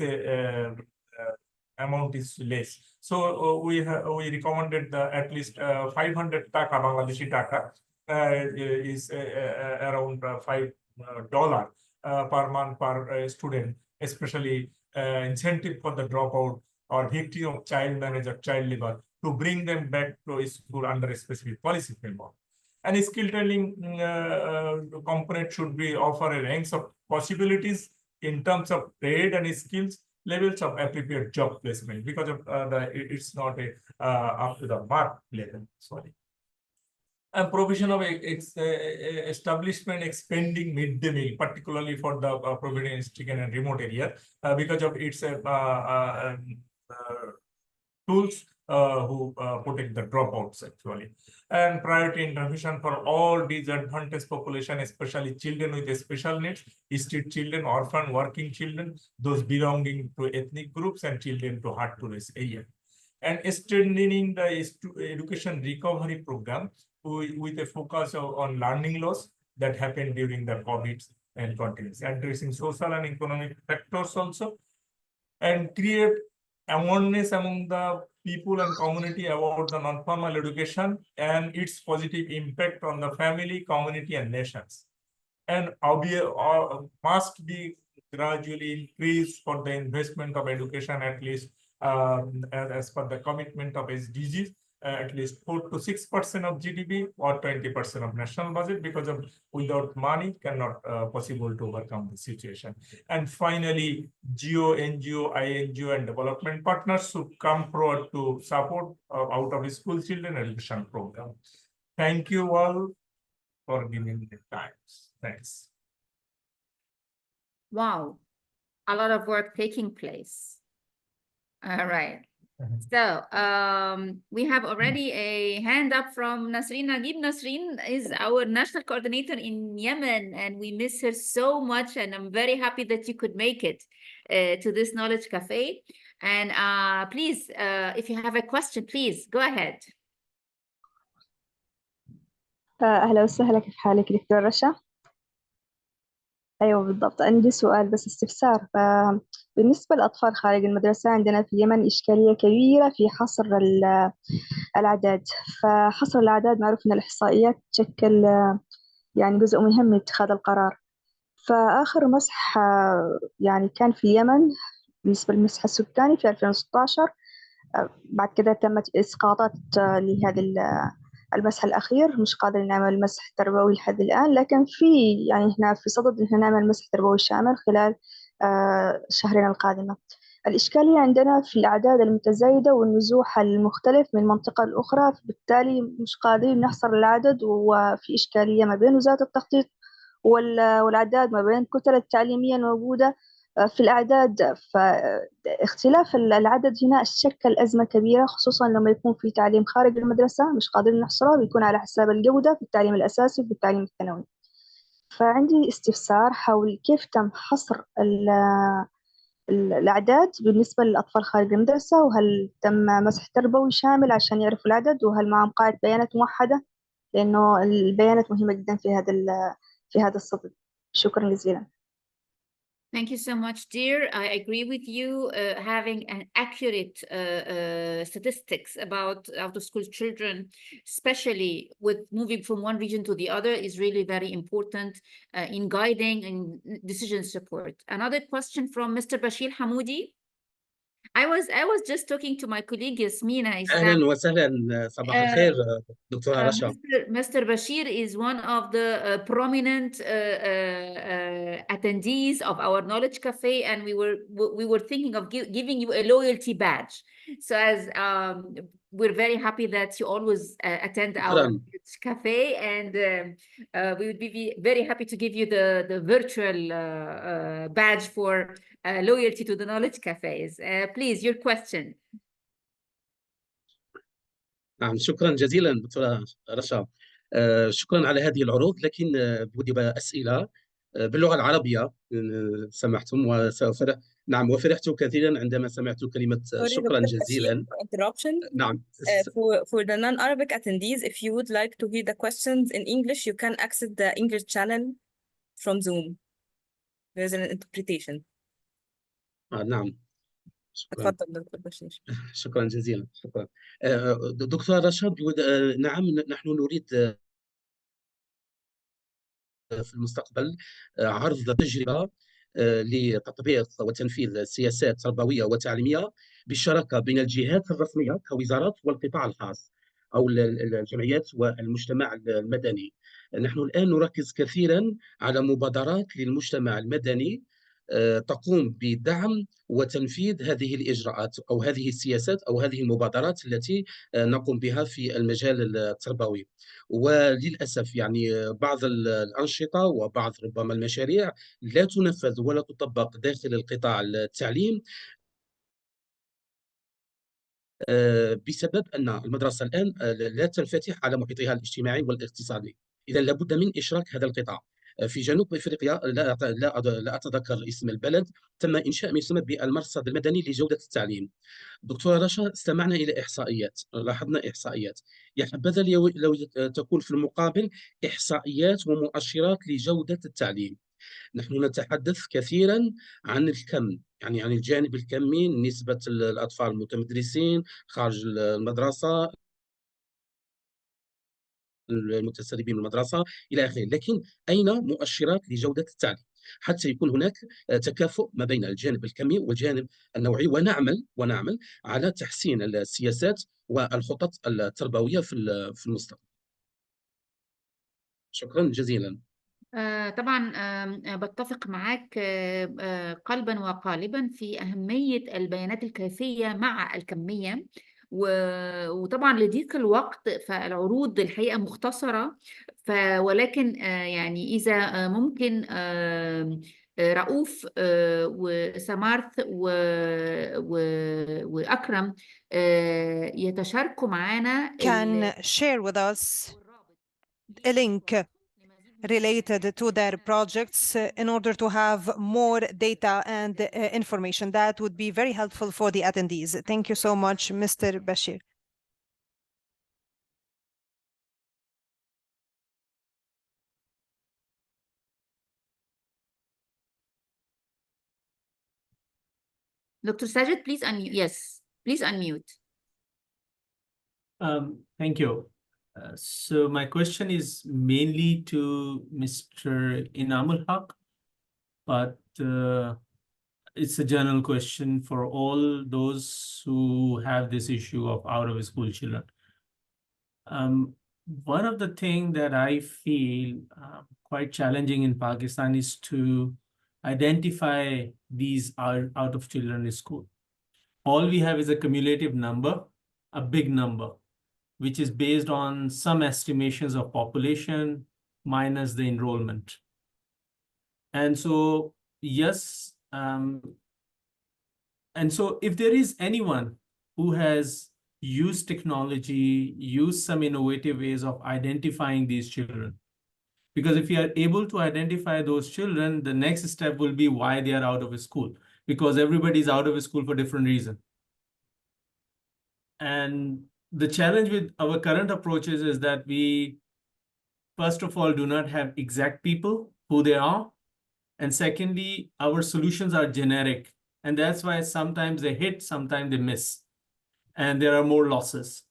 amount is less. So we recommended at least 500 taka Bangladeshi taka is around $5 per month per student, especially incentive for the dropout or victim of child marriage or child labor, to bring them back to school under a specific policy framework. And skill training component should be offer a range of possibilities in terms of trade and skills, levels of appropriate job placement, because of it's not a up to the mark level. Sorry. And provision of establishment expanding midday meal, particularly for the poverty-stricken and remote area, because of its tools who protect the dropouts actually. And priority intervention for all disadvantaged population, especially children with special needs, street children, orphan, working children, those belonging to ethnic groups, and children to hard to reach area. And strengthening the education recovery program with a focus on learning loss that happened during the COVID and continues. Addressing social and economic factors also, and create awareness among the people and community about the non-formal education and its positive impact on the family, community, and nations. And must be gradually increased for the investment of education, at least as per the commitment of SDGs, at least 4 to 6% of GDP or 20% of national budget, because without money cannot possible to overcome the situation. And finally, GO, NGO, INGO, and development partners should come forward to support out of school children education program. Thank you all for giving me the time. Thanks. Wow, a lot of work taking place. All right. So we have already a hand up from Nasreen Nagib. Nasreen is our national coordinator in Yemen, and we miss her so much. And I'm very happy that you could make it to this Knowledge Cafe. And please, if you have a question, please go ahead. أهلا وسهلا، كيف حالك دكتور رشا؟ أيوة بالضبط، عندي سؤال بس استفسار. بالنسبة للأطفال خارج المدرسة، عندنا في اليمن إشكالية كبيرة في حصر الأعداد. فحصر الأعداد معروف أن الإحصائيات تشكل يعني جزء مهم من اتخاذ القرار. فآخر مسح يعني كان في اليمن بالنسبة للمسح السكاني في 2016. بعد كده تمت إسقاطات لهذا المسح الأخير، مش قادرين نعمل مسح تربوي لحد الآن، لكن يعني إحنا في صدد إن نعمل مسح تربوي شامل خلال الشهرين القادمة. الإشكالية عندنا في الأعداد المتزايدة والنزوح المختلف من منطقة لأخرى، بالتالي مش قادرين نحصر العدد، وفي إشكالية ما بين وزارة التخطيط والأعداد، ما بين الكتل التعليمية الموجودة في الأعداد. فاختلاف العدد هنا شكل أزمة كبيرة، خصوصا لما يكون في تعليم خارج المدرسة مش قادرين نحصره، بيكون على حساب الجودة في التعليم الأساسي وفي التعليم الثانوي. فعندي استفسار حول كيف تم حصر الأعداد بالنسبة للأطفال خارج المدرسة، وهل تم مسح تربوي شامل عشان يعرفوا العدد، وهل معهم قاعدة بيانات موحدة، لأنه البيانات مهمة جدا في هذا الصدد. شكرا جزيلا. Thank you so much, dear. I agree with you. Having an accurate statistics about out-of-school children, especially with moving from one region to the other, is really very important in guiding and decision support. Another question from Mr. Bashir Hamoudi. I was just talking to my colleague Yasmina. أهلا وسهلا، صباح الخير دكتورة رشا. Mr. Bashir is one of the prominent attendees of our Knowledge Cafe, and we were thinking of giving you a loyalty badge. So as we're very happy that you always attend our Knowledge Cafe, and we would be very happy to give you the virtual badge for loyalty to the Knowledge Cafes. Please, your question. نعم، شكرا جزيلا دكتورة رشا. شكرا على هذه العروض، لكن بودي أسئلة باللغة العربية سمحتم. نعم، وفرحت كثيرا عندما سمعت كلمة شكرا جزيلا. نعم. For the non-Arabic attendees, if you would like to hear the questions in English, you can access the English channel from Zoom. There's an interpretation. نعم. شكرا. تفضل دكتور بشير. شكرا جزيلا. شكرا دكتور رشا. نعم، نحن نريد في المستقبل عرض تجربة لتطبيق وتنفيذ السياسات التربوية والتعليمية بالشراكة بين الجهات الرسمية كوزارات والقطاع الخاص أو الجمعيات والمجتمع المدني. نحن الآن نركز كثيرا على مبادرات للمجتمع المدني تقوم بدعم وتنفيذ هذه الإجراءات أو هذه السياسات أو هذه المبادرات التي نقوم بها في المجال التربوي. وللأسف يعني بعض الأنشطة وبعض ربما المشاريع لا تنفذ ولا تطبق داخل القطاع التعليم بسبب أن المدرسة الآن لا تنفتح على محيطها الاجتماعي والاقتصادي. إذا لابد من إشراك هذا القطاع. في جنوب افريقيا لا اتذكر اسم البلد، تم انشاء ما يسمى بالمرصد المدني لجوده التعليم. دكتوره رشا، استمعنا الى احصائيات، لاحظنا احصائيات، يا حبذا لو تكون في المقابل احصائيات ومؤشرات لجوده التعليم. نحن نتحدث كثيرا عن الكم، يعني عن الجانب الكمي، نسبه الاطفال المتمدرسين خارج المدرسه، المتسربين من المدرسه الى اخره، لكن اين مؤشرات لجوده التعليم حتى يكون هناك تكافؤ ما بين الجانب الكمي والجانب النوعي، ونعمل على تحسين السياسات والخطط التربويه في المستقبل. شكرا جزيلا. طبعا بتفق معاك قلبا وقالبا في أهمية البيانات الكافية مع الكمية، وطبعا لضيق الوقت فالعروض الحقيقة مختصرة، ولكن يعني إذا ممكن رؤوف وسمارث وأكرم يتشاركوا معنا can share with us a link related to their projects in order to have more data and information. That would be very helpful for the attendees. Thank you so much, Mr. Bashir. Dr. Sajid, please unmute. Yes, please unmute. Thank you. So my question is mainly to Mr. Inamul Haq, but it's a general question for all those who have this issue of out-of-school children. One of the things that I feel quite challenging in Pakistan is to identify these out of children in school. All we have is a cumulative number, a big number, which is based on some estimations of population minus the enrollment. And so, yes, and so if there is anyone who has used technology, used some innovative ways of identifying these children, because if you are able to identify those children, the next step will be why they are out of school, because everybody is out of school for different reasons. And the challenge with our current approaches is that we, first of all, do not have exact people who they are. And secondly, our solutions are generic. And that's why sometimes they hit, sometimes they miss. And there are more losses.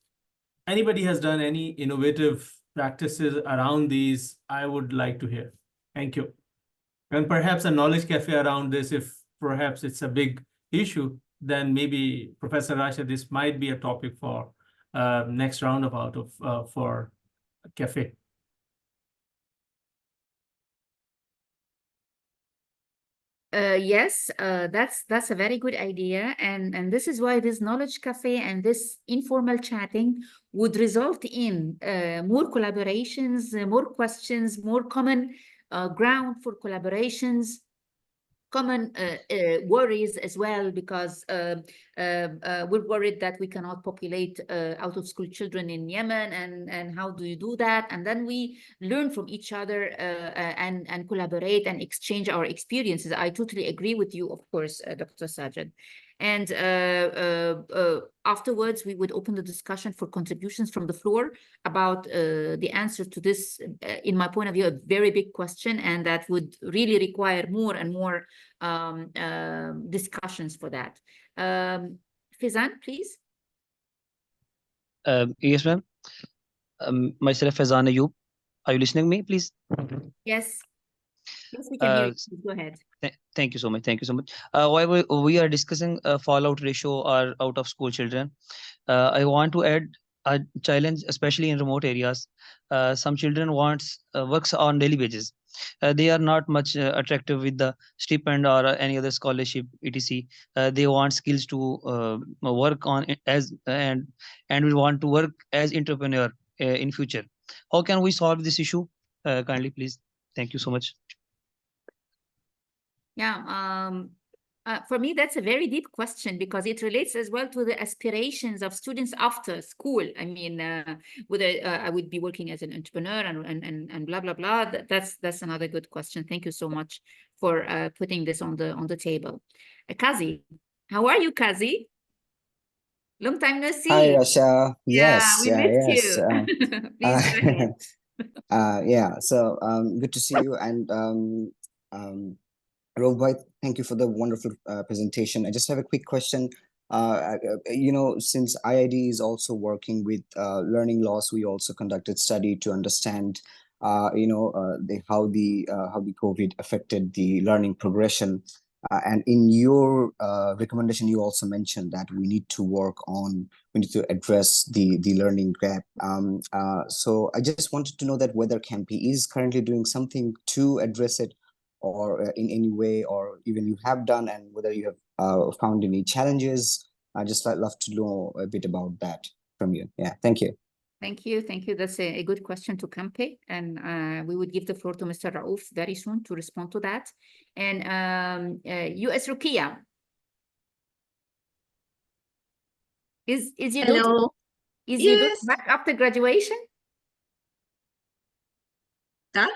Anybody has done any innovative practices around these, I would like to hear. Thank you. And perhaps a knowledge cafe around this, if perhaps it's a big issue, then maybe Professor Rasha, this might be a topic for next round of for Café. Yes, that's a very good idea, and this is why this knowledge cafe and this informal chatting would result in more collaborations, more questions, more common ground for collaborations, common worries as well, because we're worried that we cannot populate out-of-school children in Yemen, and how do you do that? And then we learn from each other and collaborate and exchange our experiences. I totally agree with you, of course, Dr. Sajid. And afterwards, we would open the discussion for contributions from the floor about the answer to this, in my point of view, a very big question, and that would really require more and more discussions for that. Fizan, please. Yes, ma'am. Myself, Fizan Ayub. Are you listening to me, please? Yes. Yes, we can hear you. Go ahead. Thank you so much. Thank you so much. While we are discussing fallout ratio or out of school children, I want to add a challenge, especially in remote areas. Some children works on daily wages. They are not much attractive with the stipend or any other scholarship, etc. They want skills to work on and we want to work as entrepreneur in future. How can we solve this issue? Kindly, please. Thank you so much. Yeah, For me, that's a very deep question because it relates as well to the aspirations of students after school. I mean, whether I would be working as an entrepreneur and blah blah blah. That's another good question. Thank you so much for putting this on the table. Kazi, how are you, Kazi? Long time no see. Hi, Rasha. Yeah, Yes, we missed yes. you. Please go ahead. Yeah. So, good to see you. And Rohbhai, thank you for the wonderful presentation. I just have a quick question. Since IID is also working with learning loss, we also conducted study to understand, how the COVID affected the learning progression. And in your recommendation, you also mentioned that we need to address the learning gap. So I just wanted to know that whether CAMPI is currently doing something to address it, or in any way, or even you have done, and whether you have found any challenges. I just love to know a bit about that from you. Yeah, thank you. Thank you. Thank you. That's a good question to CAMPI. And we would give the floor to Mr. Raouf very soon to respond to that. And US Rukia. Is your daughter, is your daughter back after graduation? Huh?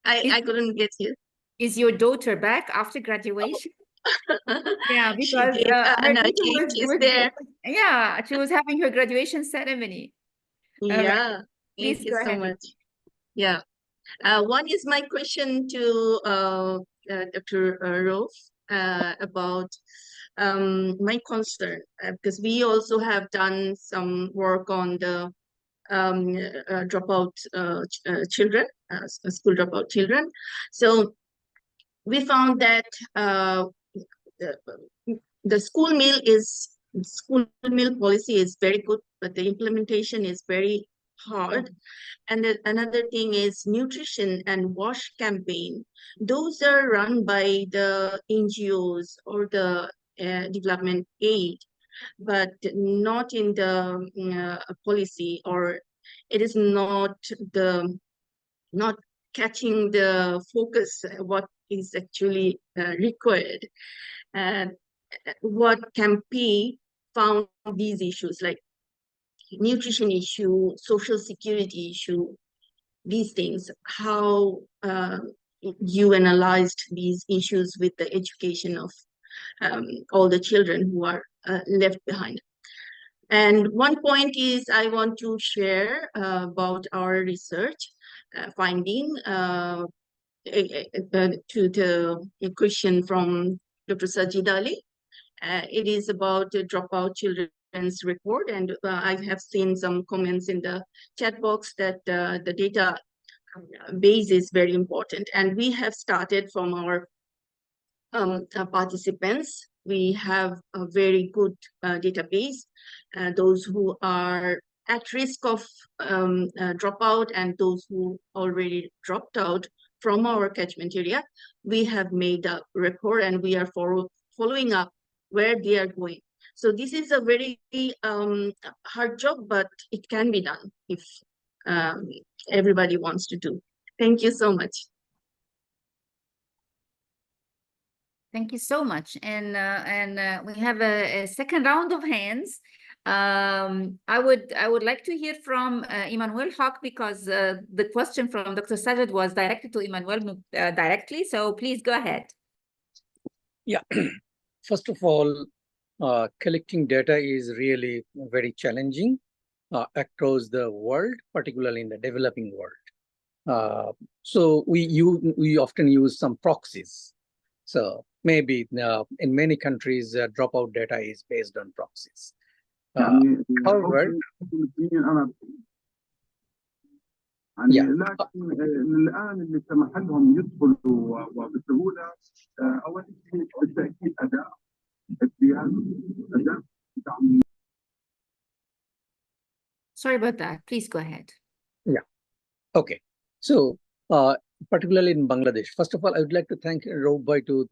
I couldn't get you. Is your daughter back after graduation? Yeah, She because did. her No, daughter she's there. yeah, she was having her graduation ceremony. Yeah, Please thank you go so ahead. much. Yeah. One is my question to Dr. Raouf about my concern, because we also have done some work on the dropout children, school dropout children. So we found that the school meal policy is very good, but the implementation is very hard. And another thing is nutrition and wash campaign. Those are run by the NGOs or the development aid, but not in the policy, or it is not catching the focus what is actually required. And what CAMPI found these issues like nutrition issue, social security issue, these things, how you analyzed these issues with the education of all the children who are left behind. And one point is I want to share about our research finding to the question from Dr. Sajid Ali. It is about the dropout children's report, and I have seen some comments in the chat box that the data base is very important. And we have started from our participants. We have a very good database. Those who are at risk of dropout and those who already dropped out from our catchment area, we have made a report and we are following up where they are going. So this is a very hard job, but it can be done if everybody wants to do. Thank you so much. Thank you so much. And we have a second round of hands. I would like to hear from Emmanuel Haq, because the question from Dr. Sajid was directed to Emmanuel directly. So please go ahead. Yeah. First of all, collecting data is really very challenging across the world, particularly in the developing world. So we often use some proxies. So maybe in many countries, dropout data is based on proxies. However, yeah. الآن اللي سمح لهم يدخلوا وبسهولة أول شيء بالتأكيد أداء Sorry about that. Please go ahead. Yeah. Okay. So particularly in Bangladesh, first of all, I would like to thank Rohbhai to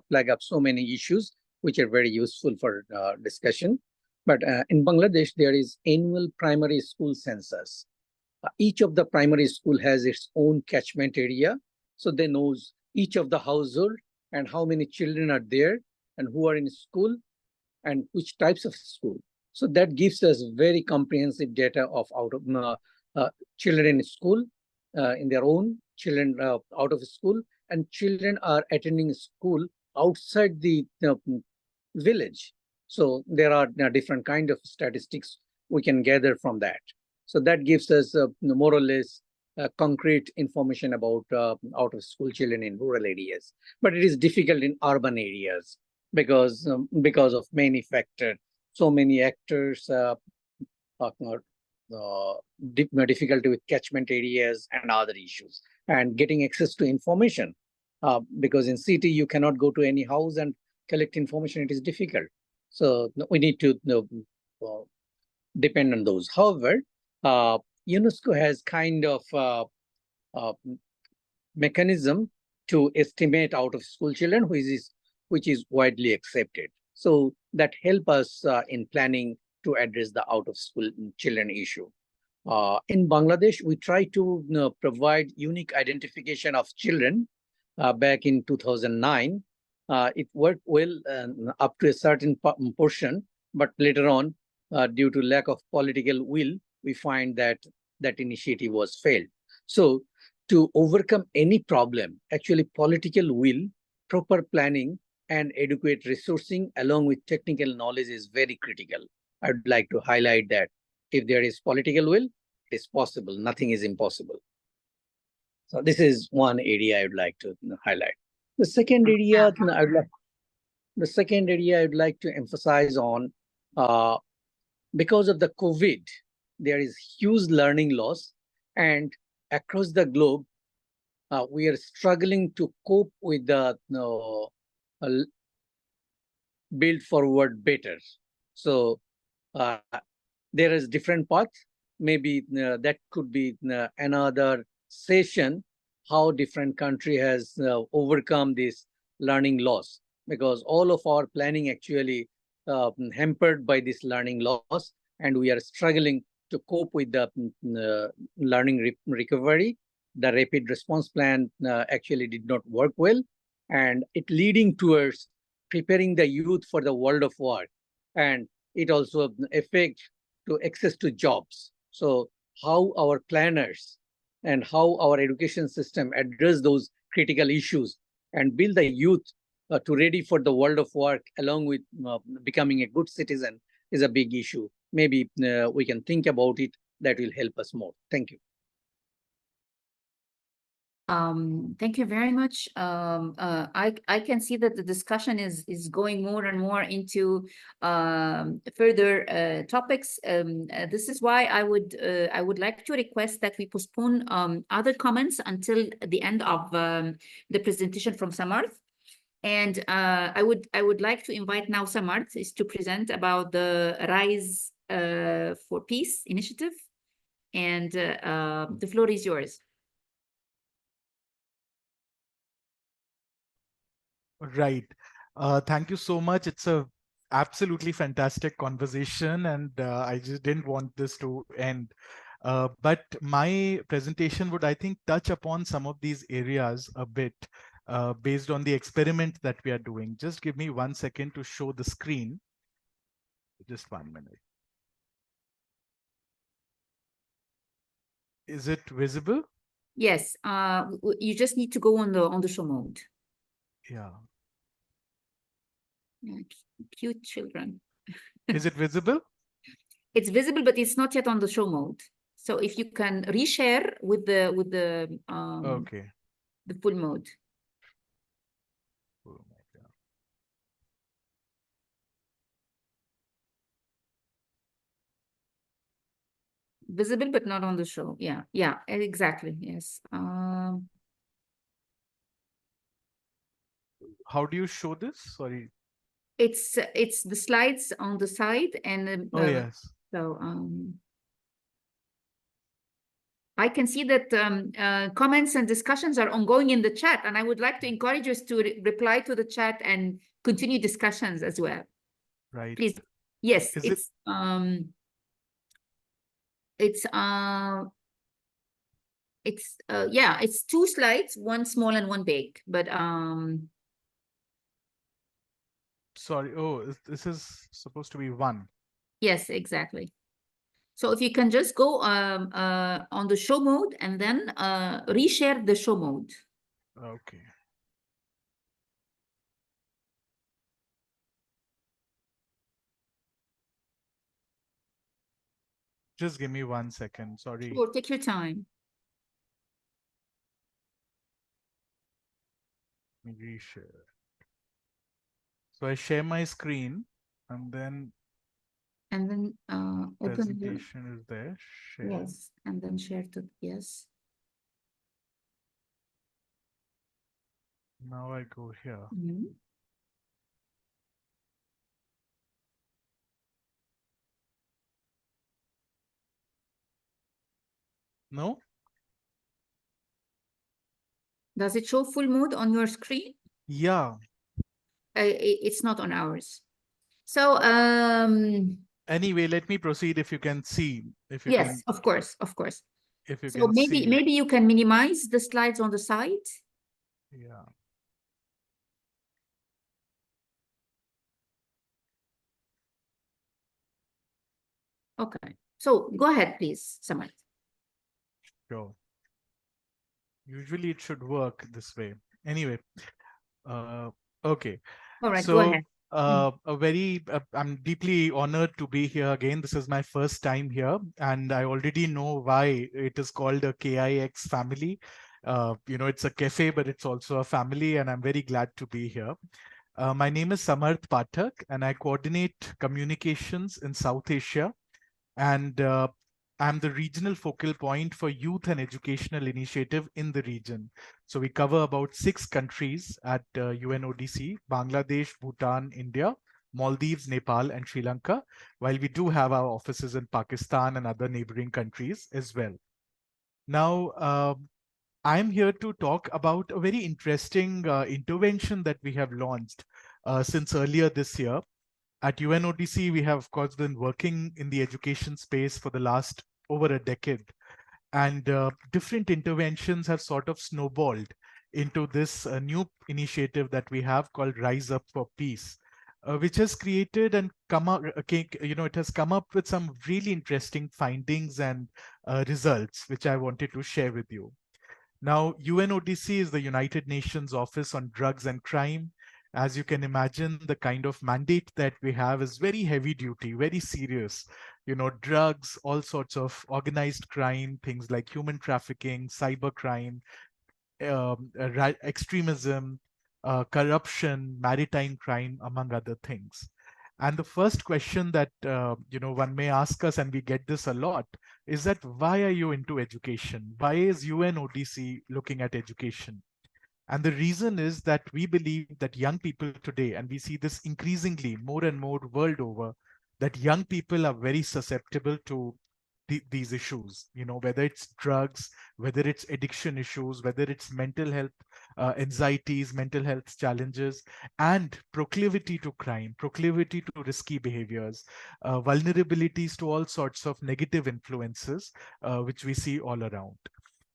flag up so many issues which are very useful for discussion. But in Bangladesh, there is annual primary school census. Each of the primary school has its own catchment area. So they knows each of the household and how many children are there. and who are in school and which types of school. So that gives us very comprehensive data of children in school, in their own, children out of school, and children are attending school outside the village. So there are different kind of statistics we can gather from that. So that gives us more or less concrete information about out of school children in rural areas. But it is difficult in urban areas because of many factors. So many actors, difficulty with catchment areas and other issues, and getting access to information. Because in city, you cannot go to any house and collect information. It is difficult. So we need to depend on those. However, UNESCO has kind of mechanism to estimate out of school children, which is widely accepted. So that help us in planning to address the out of school children issue. In Bangladesh, we try to provide unique identification of children back in 2009. It worked well up to a certain portion, but later on, due to lack of political will, we find that that initiative was failed. So to overcome any problem, actually political will, proper planning, and adequate resourcing along with technical knowledge is very critical. I'd like to highlight that if there is political will, it is possible. Nothing is impossible. So this is one area I would like to highlight. The second area I'd like to emphasize on, because of the COVID, there is huge learning loss, and across the globe, we are struggling to cope with the build forward better. So there is different paths. Maybe that could be another session, how different country has overcome this learning loss, because all of our planning actually hampered by this learning loss, and we are struggling to cope with the learning recovery. The rapid response plan actually did not work well, and it leading towards preparing the youth for the world of work, and it also affects to access to jobs. So how our planners and how our education system address those critical issues and build the youth to ready for the world of work along with becoming a good citizen is a big issue. Maybe we can think about it. That will help us more. Thank you. Thank you very much. I can see that the discussion is going more and more into further topics. This is why I would like to request that we postpone other comments until the end of the presentation from Samarth. And I would like to invite now Samarth is to present about the Rise for Peace initiative, and the floor is yours. Right. Thank you so much. It's a absolutely fantastic conversation, and I just didn't want this to end. But my presentation would, I think, touch upon some of these areas a bit based on the experiment that we are doing. Just give me 1 second to show the screen. Just 1 minute. Is it visible? Yes. You just need to go on the show mode. Yeah. Cute children. Is it visible? It's visible, but it's not yet on the show mode. So if you can reshare with the okay, the full mode. Visible, but not on the show. Yeah, yeah, exactly. Yes. How do you show this? Sorry. It's the slides on the side, and oh yes. So I can see that comments and discussions are ongoing in the chat, and I would like to encourage us to reply to the chat and continue discussions as well. Right. Please. Yes, it's 2 slides, one small and one big, but sorry. Oh, this is supposed to be 1. Yes, exactly. So if you can just go on the show mode and then reshare the show mode. Okay. Just give me 1 second. Sorry. Sure, take your time. Reshare. So I share my screen and then open the presentation is there. Share. yes, and then share to yes. Now I go here. No? Does it show full mode on your screen? Yeah. It's not on ours. So anyway, let me proceed if you can see. If you yes, can, of course, of course. If you so can maybe see. maybe you can minimize the slides on the side. Yeah. Okay. So go ahead, please, Samad. Sure. Usually it should work this way. Anyway, okay. All right, so, go ahead. I'm deeply honored to be here again. This is my first time here, and I already know why it is called a KIX family. It's a cafe, but it's also a family, and I'm very glad to be here. My name is Samarth Pathak, and I coordinate communications in South Asia. And I'm the regional focal point for youth and educational initiative in the region. So we cover about 6 countries at UNODC: Bangladesh, Bhutan, India, Maldives, Nepal, and Sri Lanka, while we do have our offices in Pakistan and other neighboring countries as well. Now, I'm here to talk about a very interesting intervention that we have launched since earlier this year. At UNODC, we have, of course, been working in the education space for the last over a decade. And different interventions have sort of snowballed into this new initiative that we have called Rise Up for Peace, which has created and come up, it has come up with some really interesting findings and results, which I wanted to share with you. Now, UNODC is the United Nations Office on Drugs and Crime. As you can imagine, the kind of mandate that we have is very heavy duty, very serious. Drugs, all sorts of organized crime, things like human trafficking, cybercrime, extremism, corruption, maritime crime, among other things. And the first question that one may ask us, and we get this a lot, is that why are you into education? Why is UNODC looking at education? And the reason is that we believe that young people today, and we see this increasingly more and more world over, that young people are very susceptible to these issues, whether it's drugs, whether it's addiction issues, whether it's mental health anxieties, mental health challenges, and proclivity to crime, proclivity to risky behaviors, vulnerabilities to all sorts of negative influences, which we see all around.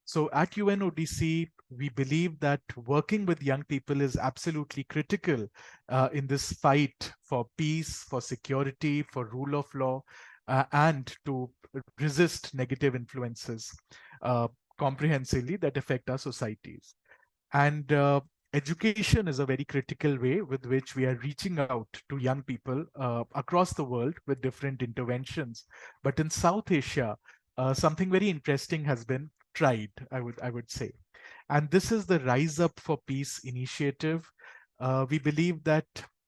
So at UNODC, we believe that working with young people is absolutely critical in this fight for peace, for security, for rule of law, and to resist negative influences comprehensively that affect our societies. And education is a very critical way with which we are reaching out to young people across the world with different interventions. But in South Asia, something very interesting has been tried, I would say. And this is the Rise Up for Peace initiative. We believe that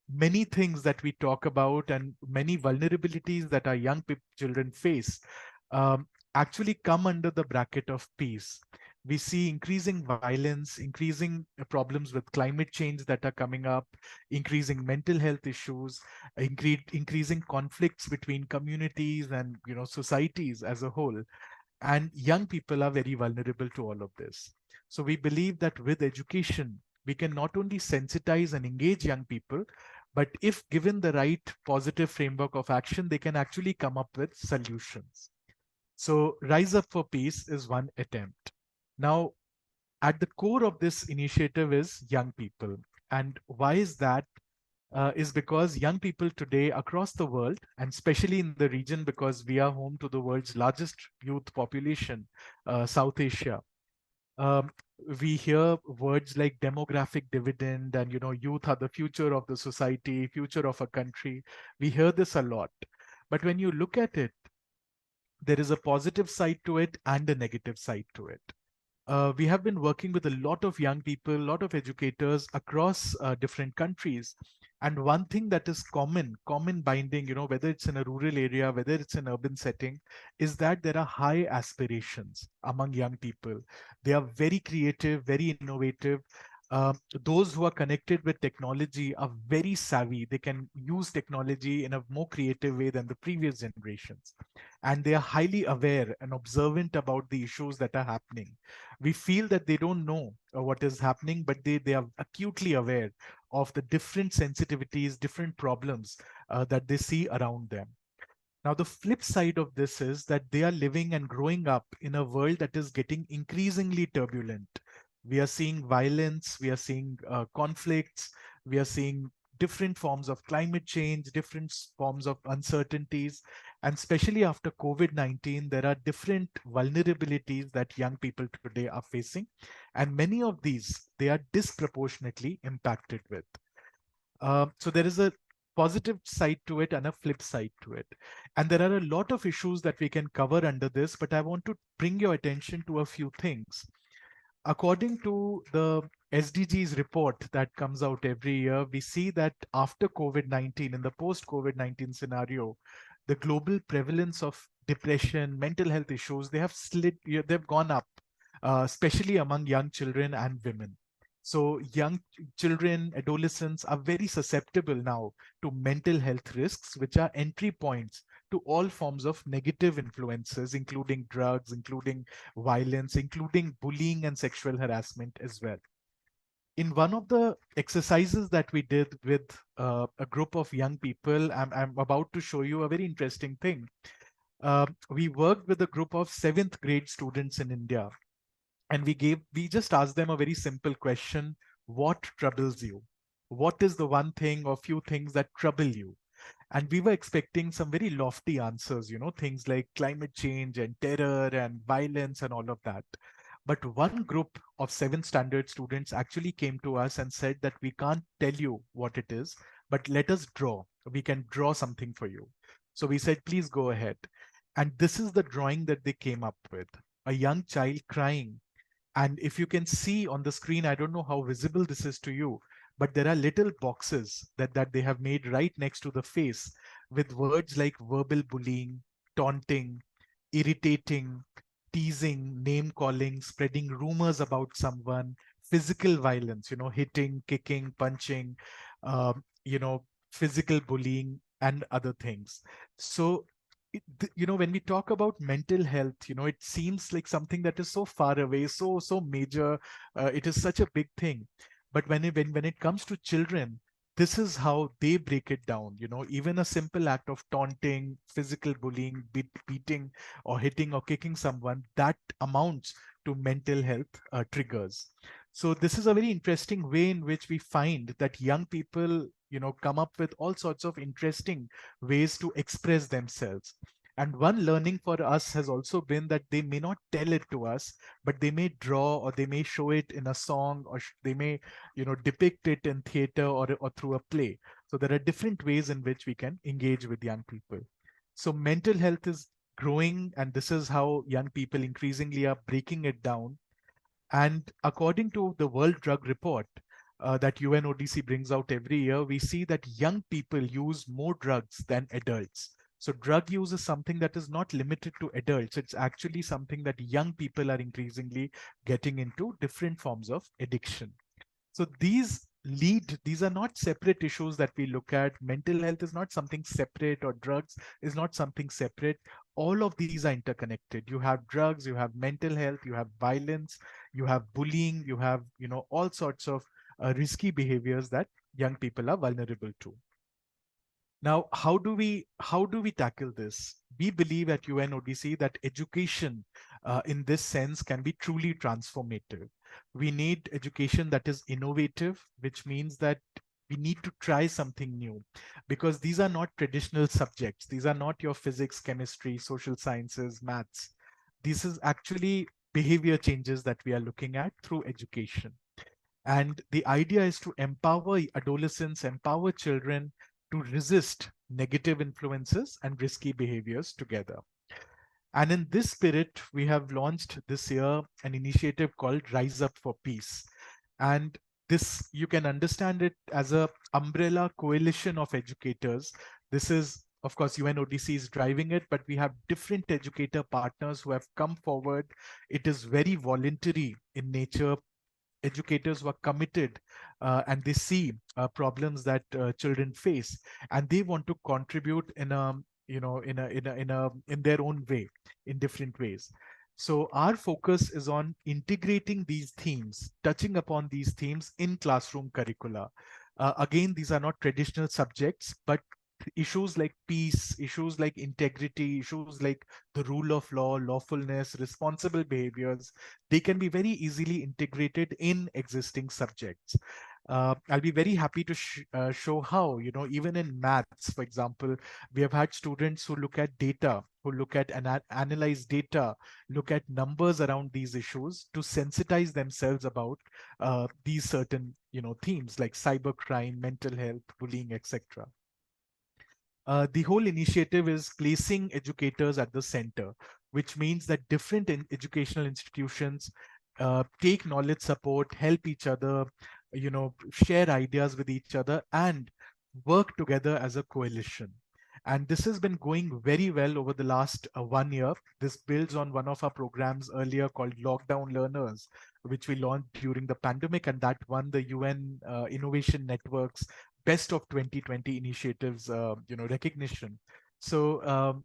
many things that we talk about and many vulnerabilities that our young children face actually come under the bracket of peace. We see increasing violence, increasing problems with climate change that are coming up, increasing mental health issues, increasing conflicts between communities and societies as a whole. And young people are very vulnerable to all of this. So we believe that with education, we can not only sensitize and engage young people, but if given the right positive framework of action, they can actually come up with solutions. So Rise Up for Peace is one attempt. Now, at the core of this initiative is young people. And why is that? is because young people today across the world, and especially in the region because we are home to the world's largest youth population, South Asia, um, we hear words like demographic dividend and, youth are the future of the society, future of a country. We hear this a lot. But when you look at it, there is a positive side to it and a negative side to it. We have been working with a lot of young people, a lot of educators across different countries. And one thing that is common binding, whether it's in a rural area, whether it's an urban setting, is that there are high aspirations among young people. They are very creative, very innovative. Those who are connected with technology are very savvy. They can use technology in a more creative way than the previous generations. And they are highly aware and observant about the issues that are happening. We feel that they don't know what is happening, but they are acutely aware of the different sensitivities, different problems that they see around them. Now, the flip side of this is that they are living and growing up in a world that is getting increasingly turbulent. We are seeing violence, we are seeing conflicts, we are seeing different forms of climate change, different forms of uncertainties. And especially after COVID-19, there are different vulnerabilities that young people today are facing. And many of these, they are disproportionately impacted with. So there is a positive side to it and a flip side to it. And there are a lot of issues that we can cover under this, but I want to bring your attention to a few things. According to the SDGs report that comes out every year, we see that after COVID-19, in the post-COVID-19 scenario, the global prevalence of depression, mental health issues, they've gone up, especially among young children and women. So young children, adolescents are very susceptible now to mental health risks, which are entry points to all forms of negative influences, including drugs, including violence, including bullying and sexual harassment as well. In one of the exercises that we did with a group of young people, I'm about to show you a very interesting thing. We worked with a group of 7th grade students in India. And we just asked them a very simple question: what troubles you? What is the one thing or few things that trouble you? And we were expecting some very lofty answers, things like climate change and terror and violence and all of that. But one group of 7th standard students actually came to us and said that we can't tell you what it is, but let us draw. We can draw something for you. So we said, please go ahead. And this is the drawing that they came up with: a young child crying. And if you can see on the screen, I don't know how visible this is to you, but there are little boxes that they have made right next to the face with words like verbal bullying, taunting, irritating, teasing, name calling, spreading rumors about someone, physical violence, hitting, kicking, punching, physical bullying and other things. So when we talk about mental health, it seems like something that is so far away, so major. It is such a big thing. But when it comes to children, this is how they break it down. Even a simple act of taunting, physical bullying, beating or hitting or kicking someone, that amounts to mental health triggers. So this is a very interesting way in which we find that young people, come up with all sorts of interesting ways to express themselves. And one learning for us has also been that they may not tell it to us, but they may draw, or they may show it in a song, or they may, depict it in theater or through a play. So there are different ways in which we can engage with young people. So mental health is growing, and this is how young people increasingly are breaking it down. And according to the World Drug Report that UNODC brings out every year, we see that young people use more drugs than adults. So drug use is something that is not limited to adults. It's actually something that young people are increasingly getting into different forms of addiction. So these are not separate issues that we look at. Mental health is not something separate, or drugs is not something separate. All of these are interconnected. You have drugs, you have mental health, you have violence, you have bullying, you have, all sorts of risky behaviors that young people are vulnerable to. Now, how do we tackle this? We believe at UNODC that education in this sense can be truly transformative. We need education that is innovative, which means that we need to try something new, because these are not traditional subjects. These are not your physics, chemistry, social sciences, maths. This is actually behavior changes that we are looking at through education. And the idea is to empower adolescents, empower children to resist negative influences and risky behaviors together. And in this spirit, we have launched this year an initiative called Rise Up for Peace. And this, you can understand it as an umbrella coalition of educators. This is, of course, UNODC is driving it, but we have different educator partners who have come forward. It is very voluntary in nature. Educators who are committed and they see problems that children face, and they want to contribute in a in their own way, in different ways. So our focus is on integrating these themes, touching upon these themes in classroom curricula. Again, these are not traditional subjects, but issues like peace, issues like integrity, issues like the rule of law, lawfulness, responsible behaviors, they can be very easily integrated in existing subjects. I'll be very happy to show how, even in maths, for example, we have had students who look at data, who look at and analyze data, look at numbers around these issues to sensitize themselves about these certain, themes like cybercrime, mental health, bullying, etc. The whole initiative is placing educators at the center, which means that different educational institutions take knowledge support, help each other, share ideas with each other, and work together as a coalition. And this has been going very well over the last 1 year. This builds on one of our programs earlier called Lockdown Learners, which we launched during the pandemic, and that won the UN Innovation Network's Best of 2020 initiatives, recognition. So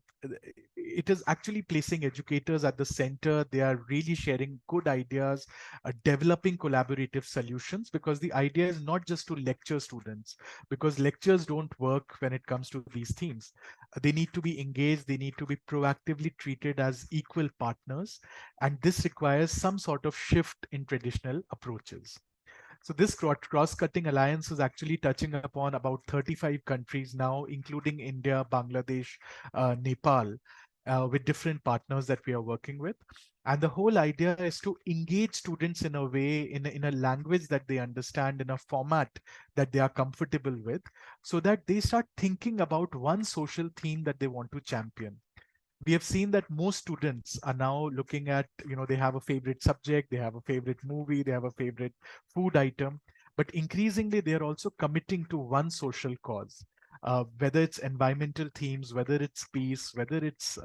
it is actually placing educators at the center. They are really sharing good ideas, developing collaborative solutions, because the idea is not just to lecture students, because lectures don't work when it comes to these themes. They need to be engaged. They need to be proactively treated as equal partners. And this requires some sort of shift in traditional approaches. So this cross-cutting alliance is actually touching upon about 35 countries now, including India, Bangladesh, Nepal, with different partners that we are working with. And the whole idea is to engage students in a way, in a language that they understand, in a format that they are comfortable with, so that they start thinking about one social theme that they want to champion. We have seen that most students are now looking at, they have a favorite subject, they have a favorite movie, they have a favorite food item, but increasingly they're also committing to one social cause, whether it's environmental themes, whether it's peace, whether it's,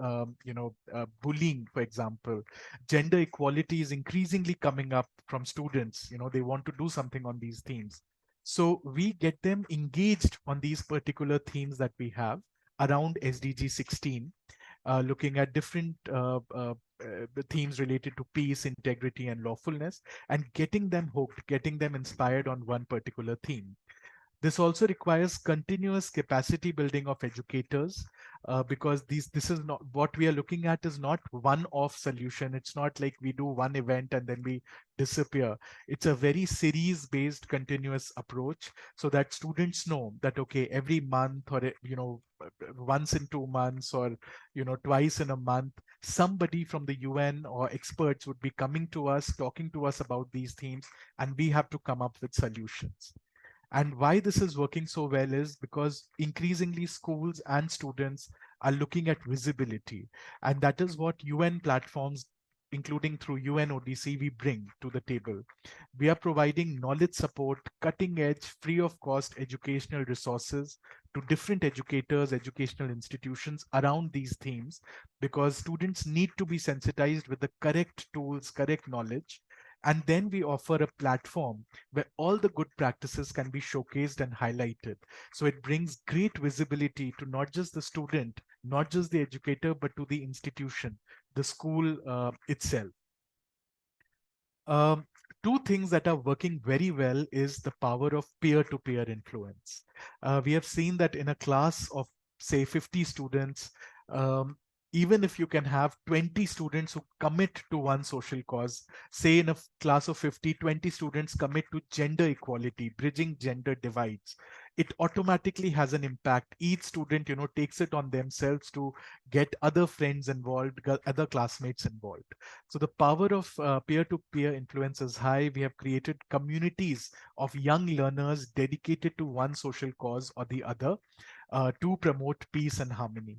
bullying, for example. Gender equality is increasingly coming up from students. They want to do something on these themes. So we get them engaged on these particular themes that we have around SDG 16. Looking at different themes related to peace, integrity, and lawfulness, and getting them hooked, getting them inspired on one particular theme. This also requires continuous capacity building of educators, because this is not what we are looking at, is not one-off solution. It's not like we do one event and then we disappear. It's a very series-based continuous approach, so that students know that, okay, every month, or once in 2 months, or twice in a month, somebody from the UN or experts would be coming to us, talking to us about these themes, and we have to come up with solutions. And why this is working so well is because increasingly schools and students are looking at visibility. And that is what UN platforms, including through UNODC, we bring to the table. We are providing knowledge support, cutting edge, free of cost educational resources to different educators, educational institutions around these themes, because students need to be sensitized with the correct tools, correct knowledge. And then we offer a platform where all the good practices can be showcased and highlighted. So it brings great visibility to not just the student, not just the educator, but to the institution, the school itself. Two things that are working very well is the power of peer-to-peer influence. We have seen that in a class of, say, 50 students, even if you can have 20 students who commit to one social cause, say in a class of 50, 20 students commit to gender equality, bridging gender divides, it automatically has an impact. Each student, takes it on themselves to get other friends involved, get other classmates involved. So the power of peer-to-peer influence is high. We have created communities of young learners dedicated to one social cause or the other to promote peace and harmony.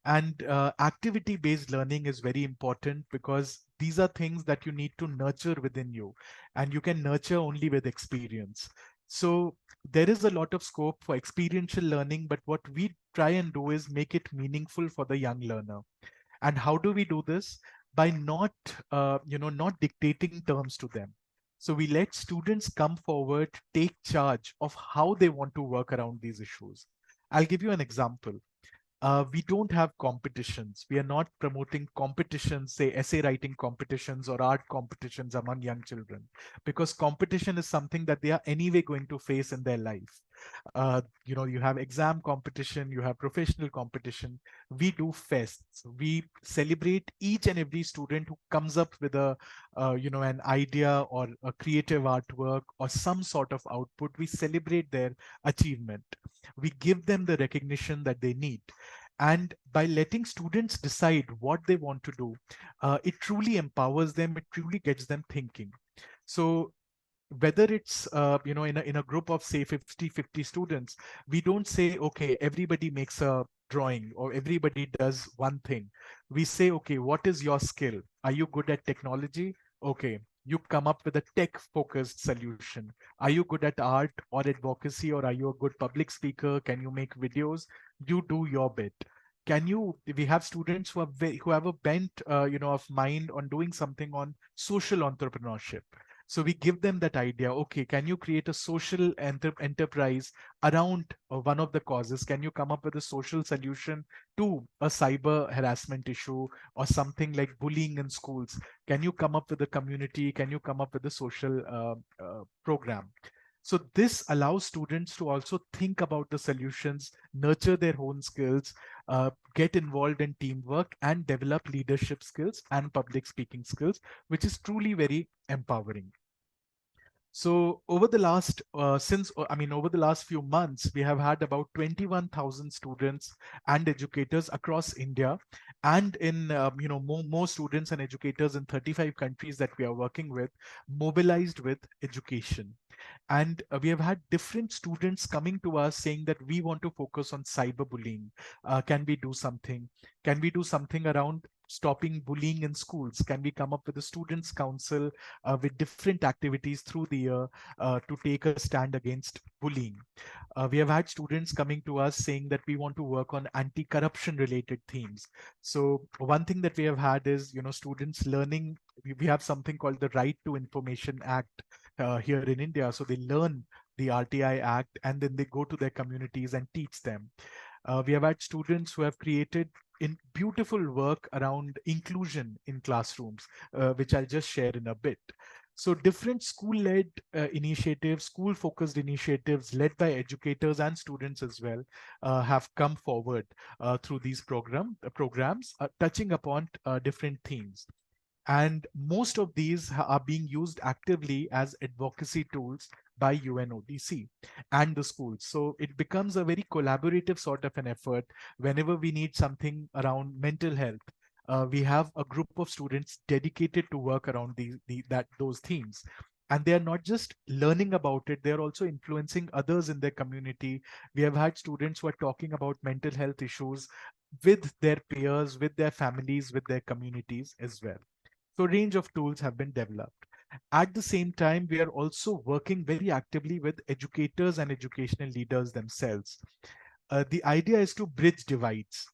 And activity-based learning is very important because these are things that you need to nurture within you, and you can nurture only with experience. So there is a lot of scope for experiential learning, but what we try and do is make it meaningful for the young learner. And how do we do this? By not dictating terms to them. So we let students come forward, take charge of how they want to work around these issues. I'll give you an example. We don't have competitions. We are not promoting competitions, say essay writing competitions or art competitions among young children, because competition is something that they are anyway going to face in their life. You have exam competition, you have professional competition. We do fests. We celebrate each and every student who comes up with an idea or a creative artwork or some sort of output. We celebrate their achievement. We give them the recognition that they need. And by letting students decide what they want to do, it truly empowers them. It truly gets them thinking. So whether it's in a group of say 50 students, we don't say, okay, everybody makes a drawing or everybody does one thing. We say, okay, what is your skill? Are you good at technology? Okay, you come up with a tech focused solution. Are you good at art or advocacy, or are you a good public speaker? Can you make videos? You do your bit. We have students who have a bent of mind on doing something on social entrepreneurship. So we give them that idea. Okay, can you create a social enterprise around one of the causes? Can you come up with a social solution to a cyber harassment issue or something like bullying in schools? Can you come up with a community? Can you come up with a social program? So this allows students to also think about the solutions, nurture their own skills, get involved in teamwork, and develop leadership skills and public speaking skills, which is truly very empowering. So over the last few months, we have had about 21,000 students and educators across India, and in more students and educators in 35 countries that we are working with, mobilized with education. And we have had different students coming to us saying that we want to focus on cyberbullying. Can we do something? Can we do something around stopping bullying in schools? Can we come up with a students' council with different activities through the year to take a stand against bullying? We have had students coming to us saying that we want to work on anti-corruption related themes. So one thing that we have had is, students learning. We have something called the Right to Information Act here in India. So they learn the RTI Act and then they go to their communities and teach them. We have had students who have created beautiful work around inclusion in classrooms, which I'll just share in a bit. So different school-led initiatives, school-focused initiatives led by educators and students as well have come forward through these programs touching upon different themes. And most of these are being used actively as advocacy tools by UNODC and the schools. So it becomes a very collaborative sort of an effort. Whenever we need something around mental health, we have a group of students dedicated to work around those themes. And they are not just learning about it, they're also influencing others in their community. We have had students who are talking about mental health issues with their peers, with their families, with their communities as well. So a range of tools have been developed. At the same time, we are also working very actively with educators and educational leaders themselves. The idea is to bridge divides.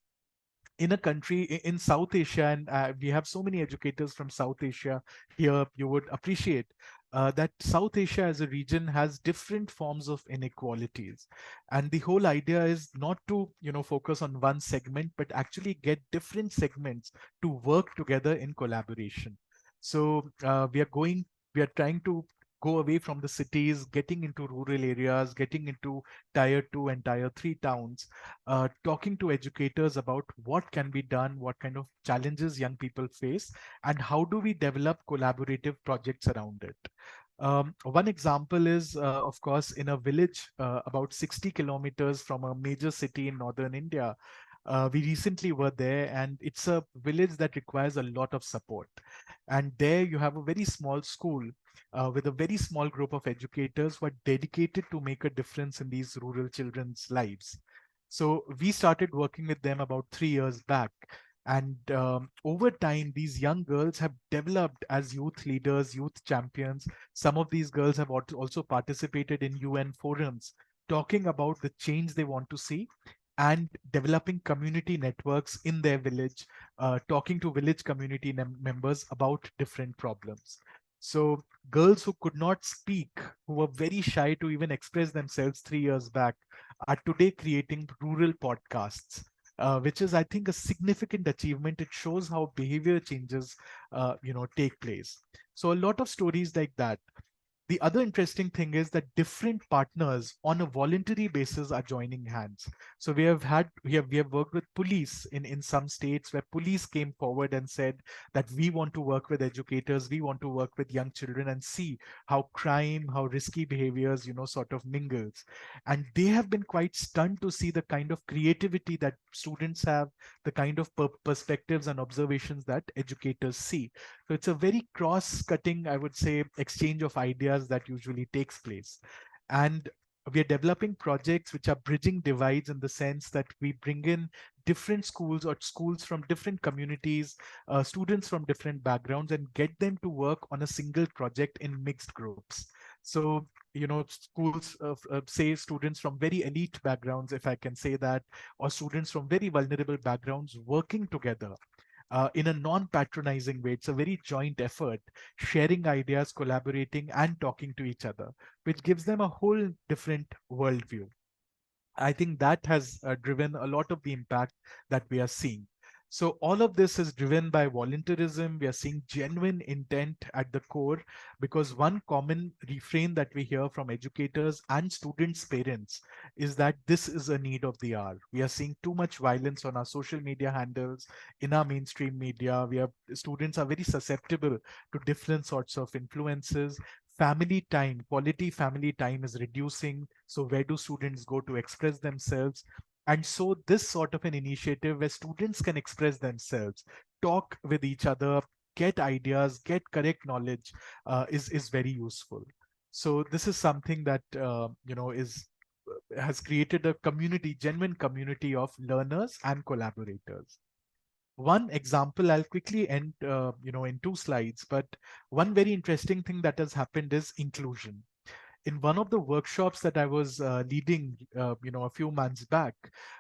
In a country in South Asia, and we have so many educators from South Asia here, you would appreciate that South Asia as a region has different forms of inequalities. And the whole idea is not to, focus on one segment, but actually get different segments to work together in collaboration. So we are trying to go away from the cities, getting into rural areas, getting into tier 2 and tier 3 towns, talking to educators about what can be done, what kind of challenges young people face, and how do we develop collaborative projects around it. One example is, of course, in a village about 60 kilometers from a major city in northern India. We recently were there, and it's a village that requires a lot of support. And there you have a very small school with a very small group of educators who are dedicated to make a difference in these rural children's lives. So we started working with them about 3 years back. And over time, these young girls have developed as youth leaders, youth champions. Some of these girls have also participated in UN forums, talking about the change they want to see and developing community networks in their village, talking to village community members about different problems. So girls who could not speak, who were very shy to even express themselves 3 years back, are today creating rural podcasts, which is, I think, a significant achievement. It shows how behavior changes, take place. So a lot of stories like that. The other interesting thing is that different partners on a voluntary basis are joining hands. So we have worked with police in some states, where police came forward and said that we want to work with educators, we want to work with young children and see how crime, how risky behaviors, sort of mingles. And they have been quite stunned to see the kind of creativity that students have, the kind of perspectives and observations that educators see. So it's a very cross-cutting, I would say, exchange of ideas that usually takes place. And we are developing projects which are bridging divides, in the sense that we bring in different schools or schools from different communities, students from different backgrounds, and get them to work on a single project in mixed groups. So, schools, say students from very elite backgrounds, if I can say that, or students from very vulnerable backgrounds working together in a non-patronizing way. It's a very joint effort, sharing ideas, collaborating, and talking to each other, which gives them a whole different worldview. I think that has driven a lot of the impact that we are seeing. So all of this is driven by volunteerism. We are seeing genuine intent at the core, because one common refrain that we hear from educators and students' parents is that this is a need of the hour. We are seeing too much violence on our social media handles, in our mainstream media. Students are very susceptible to different sorts of influences. Family time, quality family time is reducing. So where do students go to express themselves? And so this sort of an initiative where students can express themselves, talk with each other, get ideas, get correct knowledge, is very useful. So this is something that has created a community, genuine community of learners and collaborators. One example, I'll quickly end, in 2 slides, but one very interesting thing that has happened is inclusion. In one of the workshops that I was leading, a few months back,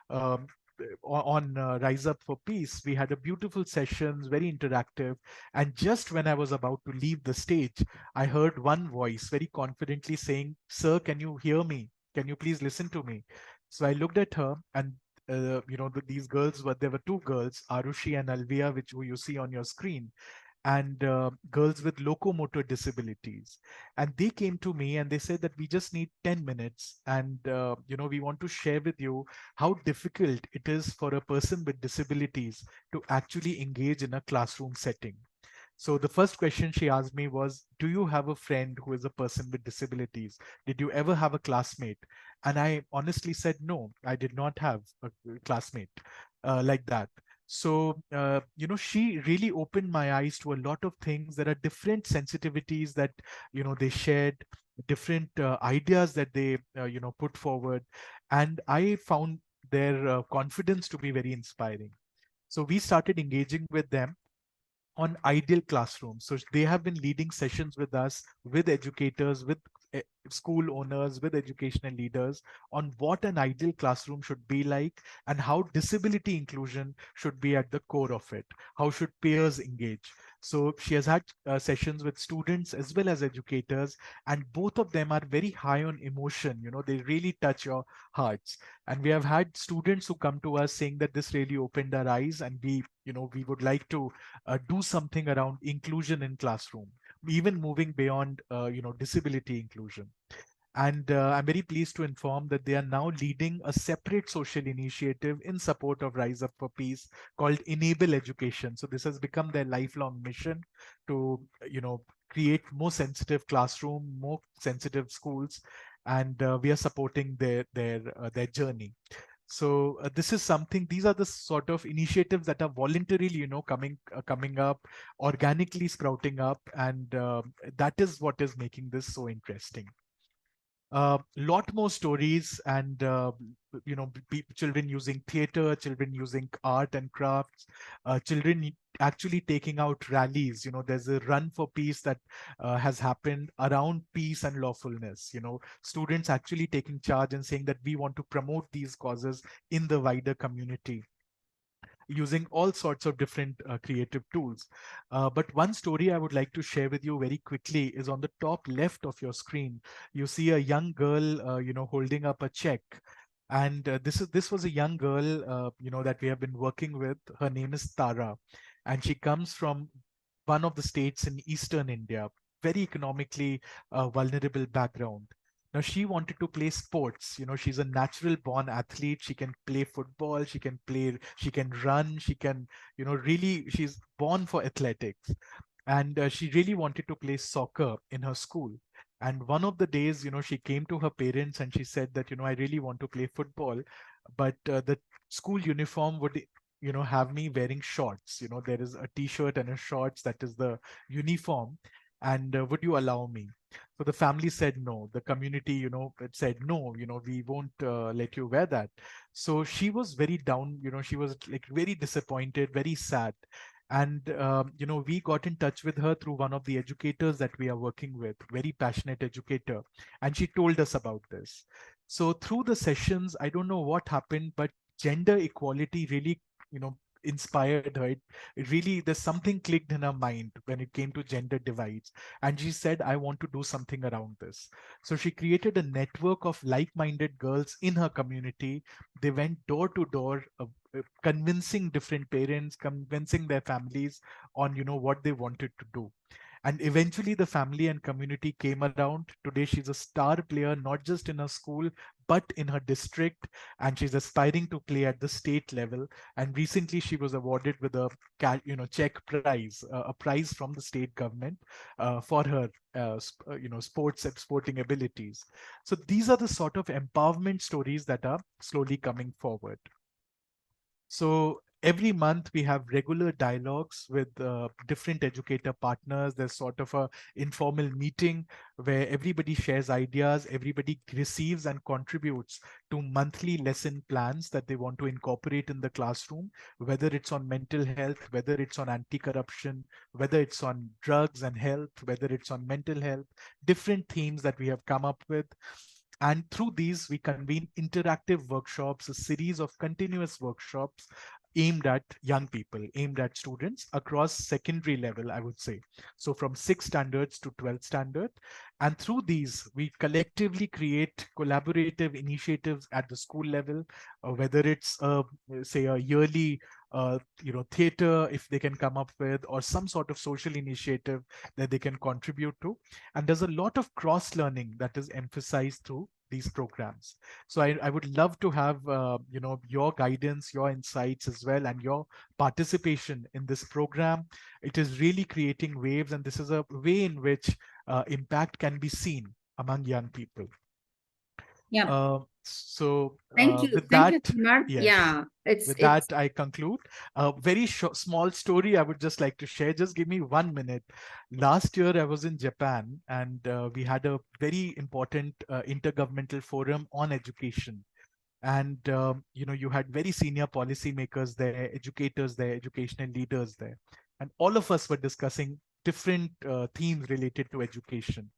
um, on Rise Up for Peace, we had a beautiful session, very interactive. And just when I was about to leave the stage, I heard one voice very confidently saying, "Sir, can you hear me? Can you please listen to me?" So I looked at her, and these girls there were 2 girls, Arushi and Alvia, who you see on your screen, and girls with locomotor disabilities. And they came to me and they said that we just need 10 minutes. And, we want to share with you how difficult it is for a person with disabilities to actually engage in a classroom setting. So the first question she asked me was, do you have a friend who is a person with disabilities? Did you ever have a classmate? And I honestly said, no, I did not have a classmate like that. So, she really opened my eyes to a lot of things. There are different sensitivities that, they shared, different ideas that they, put forward. And I found their confidence to be very inspiring. So we started engaging with them on ideal classrooms. So they have been leading sessions with us, with educators, with school owners, with educational leaders, on what an ideal classroom should be like, and how disability inclusion should be at the core of it. How should peers engage? So she has had sessions with students as well as educators, and both of them are very high on emotion. They really touch your hearts. And we have had students who come to us saying that this really opened our eyes, and we would like to do something around inclusion in classroom. even moving beyond, disability inclusion. And I'm very pleased to inform that they are now leading a separate social initiative in support of Rise Up for Peace called Enable Education. So this has become their lifelong mission to, create more sensitive classroom, more sensitive schools, and we are supporting their journey. So this is something, these are the sort of initiatives that are voluntarily, coming up, organically sprouting up, and that is what is making this so interesting. Lot more stories, and children using theater, children using art and crafts, children actually taking out rallies. There's a run for peace that has happened around peace and lawfulness. Students actually taking charge and saying that we want to promote these causes in the wider community, using all sorts of different creative tools. But one story I would like to share with you very quickly is on the top left of your screen. You see a young girl, holding up a check. And this was a young girl, that we have been working with. Her name is Tara, and she comes from one of the states in Eastern India, very economically vulnerable background. Now, she wanted to play sports. She's a natural born athlete. She can play football. She can run. She can, really, she's born for athletics. And she really wanted to play soccer in her school. And one of the days, she came to her parents and she said that, I really want to play football, but the school uniform would, have me wearing shorts. There is a t-shirt and a shorts, that is the uniform. And would you allow me? So the family said no. The community, it said no, we won't let you wear that. So she was very down, she was like very disappointed, very sad. And, we got in touch with her through one of the educators that we are working with, very passionate educator. And she told us about this. So through the sessions, I don't know what happened, but gender equality really, inspired her. It really, there's something clicked in her mind when it came to gender divides. And she said, I want to do something around this. So she created a network of like-minded girls in her community. They went door to door, convincing different parents, convincing their families on, what they wanted to do. And eventually the family and community came around. Today, she's a star player, not just in her school, but in her district. And she's aspiring to play at the state level. And recently she was awarded with a check prize, a prize from the state government for her sports and sporting abilities. So these are the sort of empowerment stories that are slowly coming forward. So every month we have regular dialogues with different educator partners. There's sort of a informal meeting where everybody shares ideas, everybody receives and contributes to monthly lesson plans that they want to incorporate in the classroom, whether it's on mental health, whether it's on anti-corruption, whether it's on drugs and health, whether it's on mental health, different themes that we have come up with. And through these, we convene interactive workshops, a series of continuous workshops aimed at young people, aimed at students across secondary level, I would say. So from 6 standards to 12 standard. And through these, we collectively create collaborative initiatives at the school level, whether it's, say, a yearly theater, if they can come up with, or some sort of social initiative that they can contribute to. And there's a lot of cross-learning that is emphasized through these programs. So I would love to have your guidance, your insights as well, and your participation in this program. It is really creating waves, and this is a way in which impact can be seen among young people. Yeah. So thank you. With Thank that, you, Kumar. yes, Yeah, with that, I conclude. A very small story I would just like to share. Just give me 1 minute. Last year, I was in Japan, and we had a very important intergovernmental forum on education. And you had very senior policymakers there, educators there, educational leaders there, and all of us were discussing different themes related to education.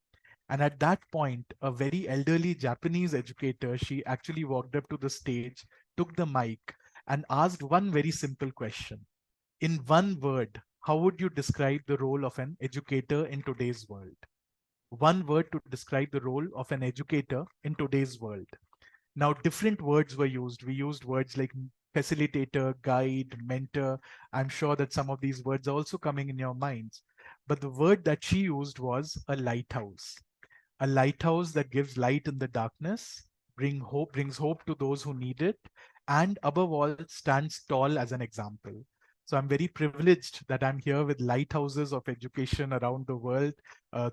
And at that point, a very elderly Japanese educator, she actually walked up to the stage, took the mic, and asked one very simple question. In one word, how would you describe the role of an educator in today's world? One word to describe the role of an educator in today's world. Now, different words were used. We used words like facilitator, guide, mentor. I'm sure that some of these words are also coming in your minds. but the word that she used was a lighthouse that gives light in the darkness, brings hope to those who need it, and above all, stands tall as an example. So I'm very privileged that I'm here with lighthouses of education around the world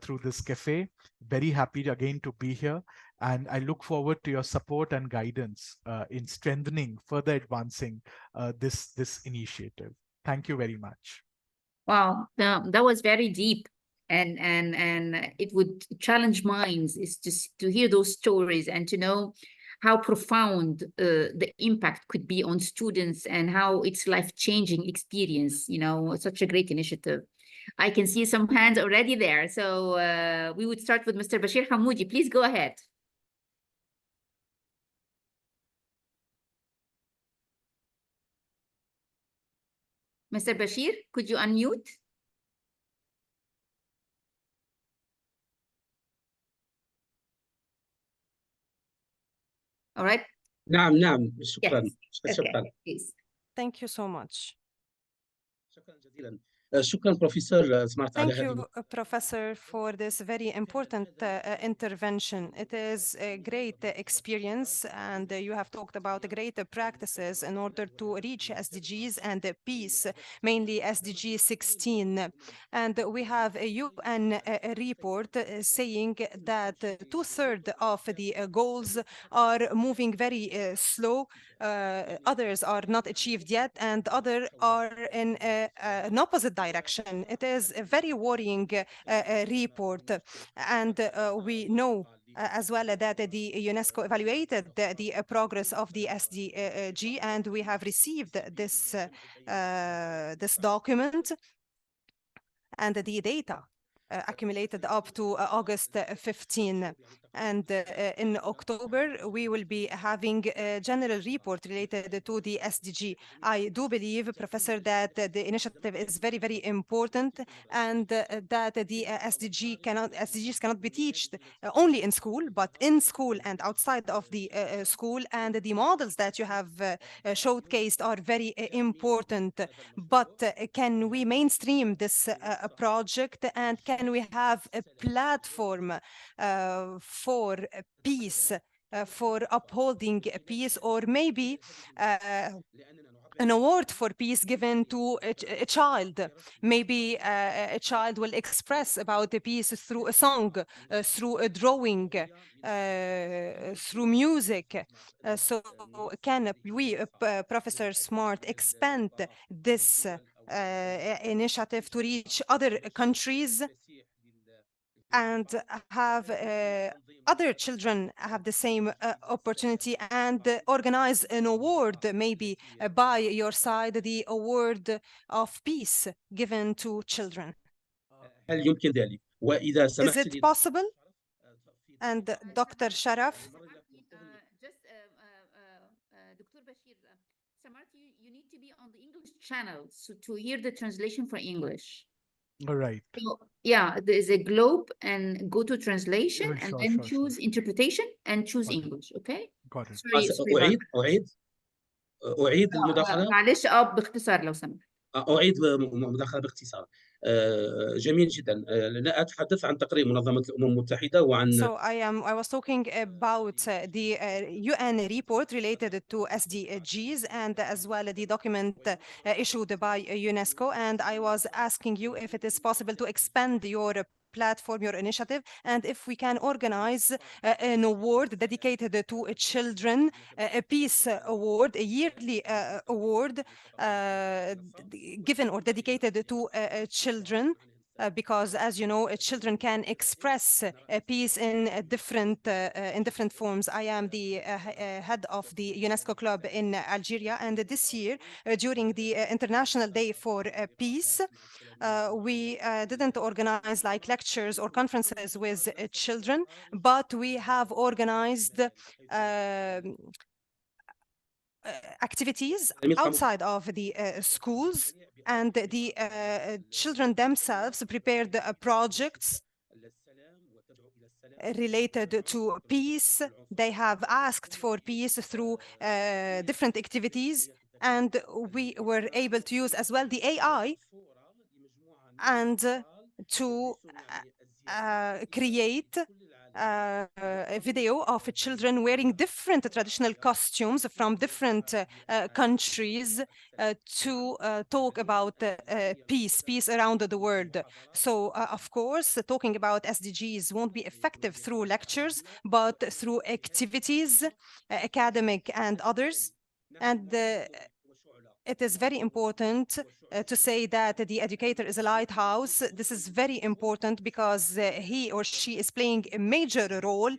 through this cafe. Very happy again to be here. And I look forward to your support and guidance in strengthening, further advancing this initiative. Thank you very much. Wow, that was very deep. And it would challenge minds is to hear those stories and to know how profound the impact could be on students and how it's life-changing experience, you know, such a great initiative. I can see some hands already there. So we would start with Mr. Bashir Hamoudi. Please go ahead. Mr. Bashir, could you unmute? All right. نعم شكرا. Yes. شكرا. Okay, please. Thank you so much. شكرا جزيلا. شكرا بروفيسور سمعت على Thank you, Professor, for this very important intervention. It is a great experience, and you have talked about great practices in order to reach SDGs and peace, mainly SDG 16. And we have a UN report saying that 2/3 of the goals are moving very slow. Others are not achieved yet, and others are in an opposite direction. It is a very worrying report, and we know as well that the UNESCO evaluated the progress of the SDG, and we have received this document and the data accumulated up to August 15. And in October, we will be having a general report related to the SDG. I do believe, Professor, that the initiative is very, very important, and that the SDGs cannot be taught only in school, but in school and outside of the school. And the models that you have showcased are very important. But can we mainstream this project, and can we have a platform for peace, for upholding peace, or maybe an award for peace given to a child? Maybe a child will express about the peace through a song, through a drawing, through music. So can we, Professor Smart, expand this initiative to reach other countries and have other children have the same opportunity, and organize an award, maybe by your side, the award of peace given to children? هل يمكن ذلك؟ وإذا Is سمحت it لي possible? And Dr. Sharaf? Just Dr. Bashir, Samart, you need to be on the English channel to hear the translation for English. All right. So, yeah, there is a globe and go to translation and Sure, then sure, choose interpretation and choose Got it. English, okay? Got it. Sorry, أعيد المداخلة. معلش باختصار لو سمحت. أعيد مداخلة باختصار. جميل جدا. أنا أتحدث عن تقرير منظمة الأمم المتحدة وعن So I was talking about the UN report related to SDGs, and as well the document issued by UNESCO, and I was asking you if it is possible to expand your platform, your initiative, and if we can organize an award dedicated to children, a peace award, a yearly award given or dedicated to children. Because, as you know, children can express peace in different forms. I am the head of the UNESCO club in Algeria, and this year, during the International Day for Peace, we didn't organize like lectures or conferences with children, but we have organized activities outside of the schools, and the children themselves prepared projects related to peace. They have asked for peace through different activities, and we were able to use as well the AI and to create a video of children wearing different traditional costumes from different countries to talk about peace around the world. So, of course, talking about SDGs won't be effective through lectures, but through activities, academic and others. And it is very important to say that the educator is a lighthouse. This is very important because he or she is playing a major role,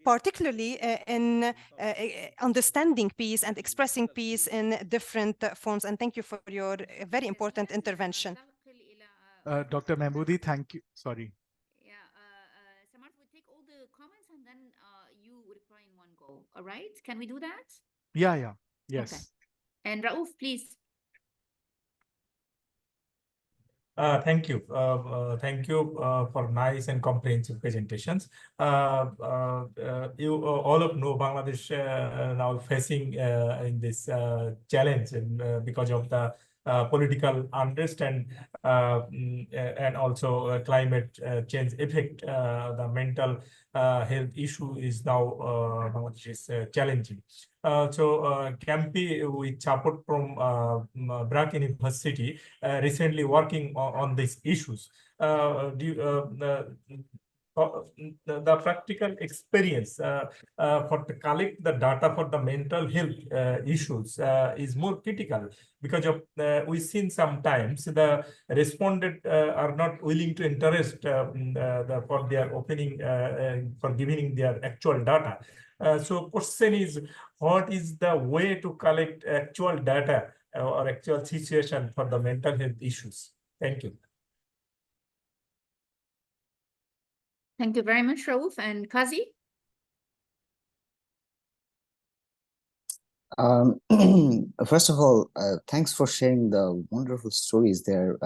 particularly in understanding peace and expressing peace in different forms. And thank you for your very important intervention. Dr. Mahmoodi, thank you. Sorry. Yeah, Samarth, we take all the comments and then you reply in one go. All right? Can we do that? Yeah. Yes. Okay. And Raouf, please. Thank you. Thank you for nice and comprehensive presentations. You all of know Bangladesh now facing in this challenge because of the political unrest and also climate change effect. The mental health issue is now Bangladesh is challenging. Campi, with support from Brack University, recently working on these issues. The practical experience for to collect the data for the mental health issues is more critical because of we've seen sometimes the respondent are not willing to interest for their opening for giving their actual data. So question is, what is the way to collect actual data or actual situation for the mental health issues? Thank you. Thank you very much, Raouf. And Kazi? First of all, thanks for sharing the wonderful stories. They're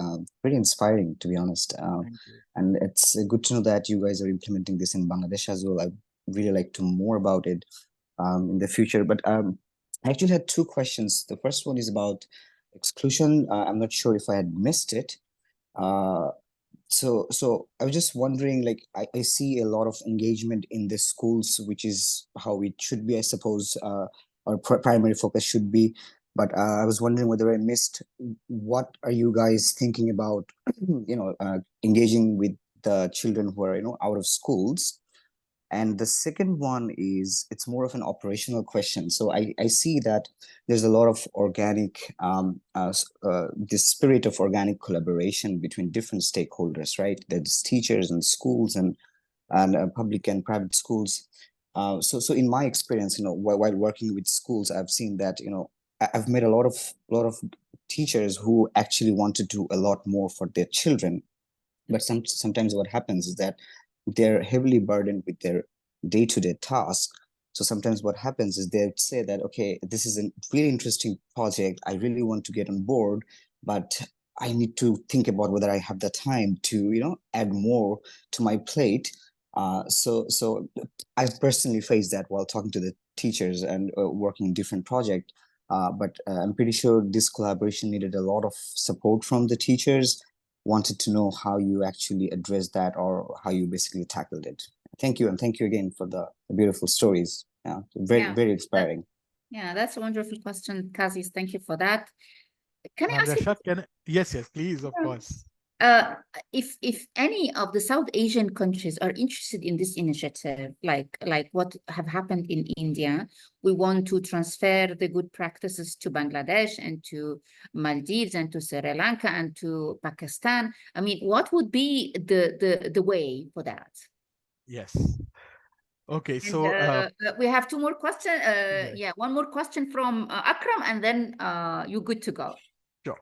very inspiring, to be honest. And it's good to know that you guys are implementing this in Bangladesh as well. I'd really like to know more about it in the future. But I actually had two questions. The first one is about exclusion. I'm not sure if I had missed it. So I was just wondering, like, I see a lot of engagement in the schools, which is how it should be, I suppose. Our primary focus should be, but I was wondering whether I missed. What are you guys thinking about, engaging with the children who are, out of schools? And the second one is, it's more of an operational question. So I see that there's a lot of organic, this spirit of organic collaboration between different stakeholders, right? There's teachers and schools and public and private schools. So in my experience, while working with schools, I've seen that, I've met a lot of teachers who actually want to do a lot more for their children. But sometimes what happens is that they're heavily burdened with their day-to-day tasks. So sometimes what happens is they say that, okay, this is a really interesting project. I really want to get on board, but I need to think about whether I have the time to, add more to my plate. So I've personally faced that while talking to the teachers and working in different projects. But I'm pretty sure this collaboration needed a lot of support from the teachers. Wanted to know how you actually addressed that or how you basically tackled it. Thank you. And thank you again for the beautiful stories. Yeah, very inspiring. That's a wonderful question, Kazis. Thank you for that. Can I ask you? Yes, please, of course. If any of the South Asian countries are interested in this initiative, like what have happened in India, we want to transfer the good practices to Bangladesh and to Maldives and to Sri Lanka and to Pakistan. I mean, what would be the way for that? Yes. Okay, so we have two more questions. One more question from Akram, and then you're good to go. Sure.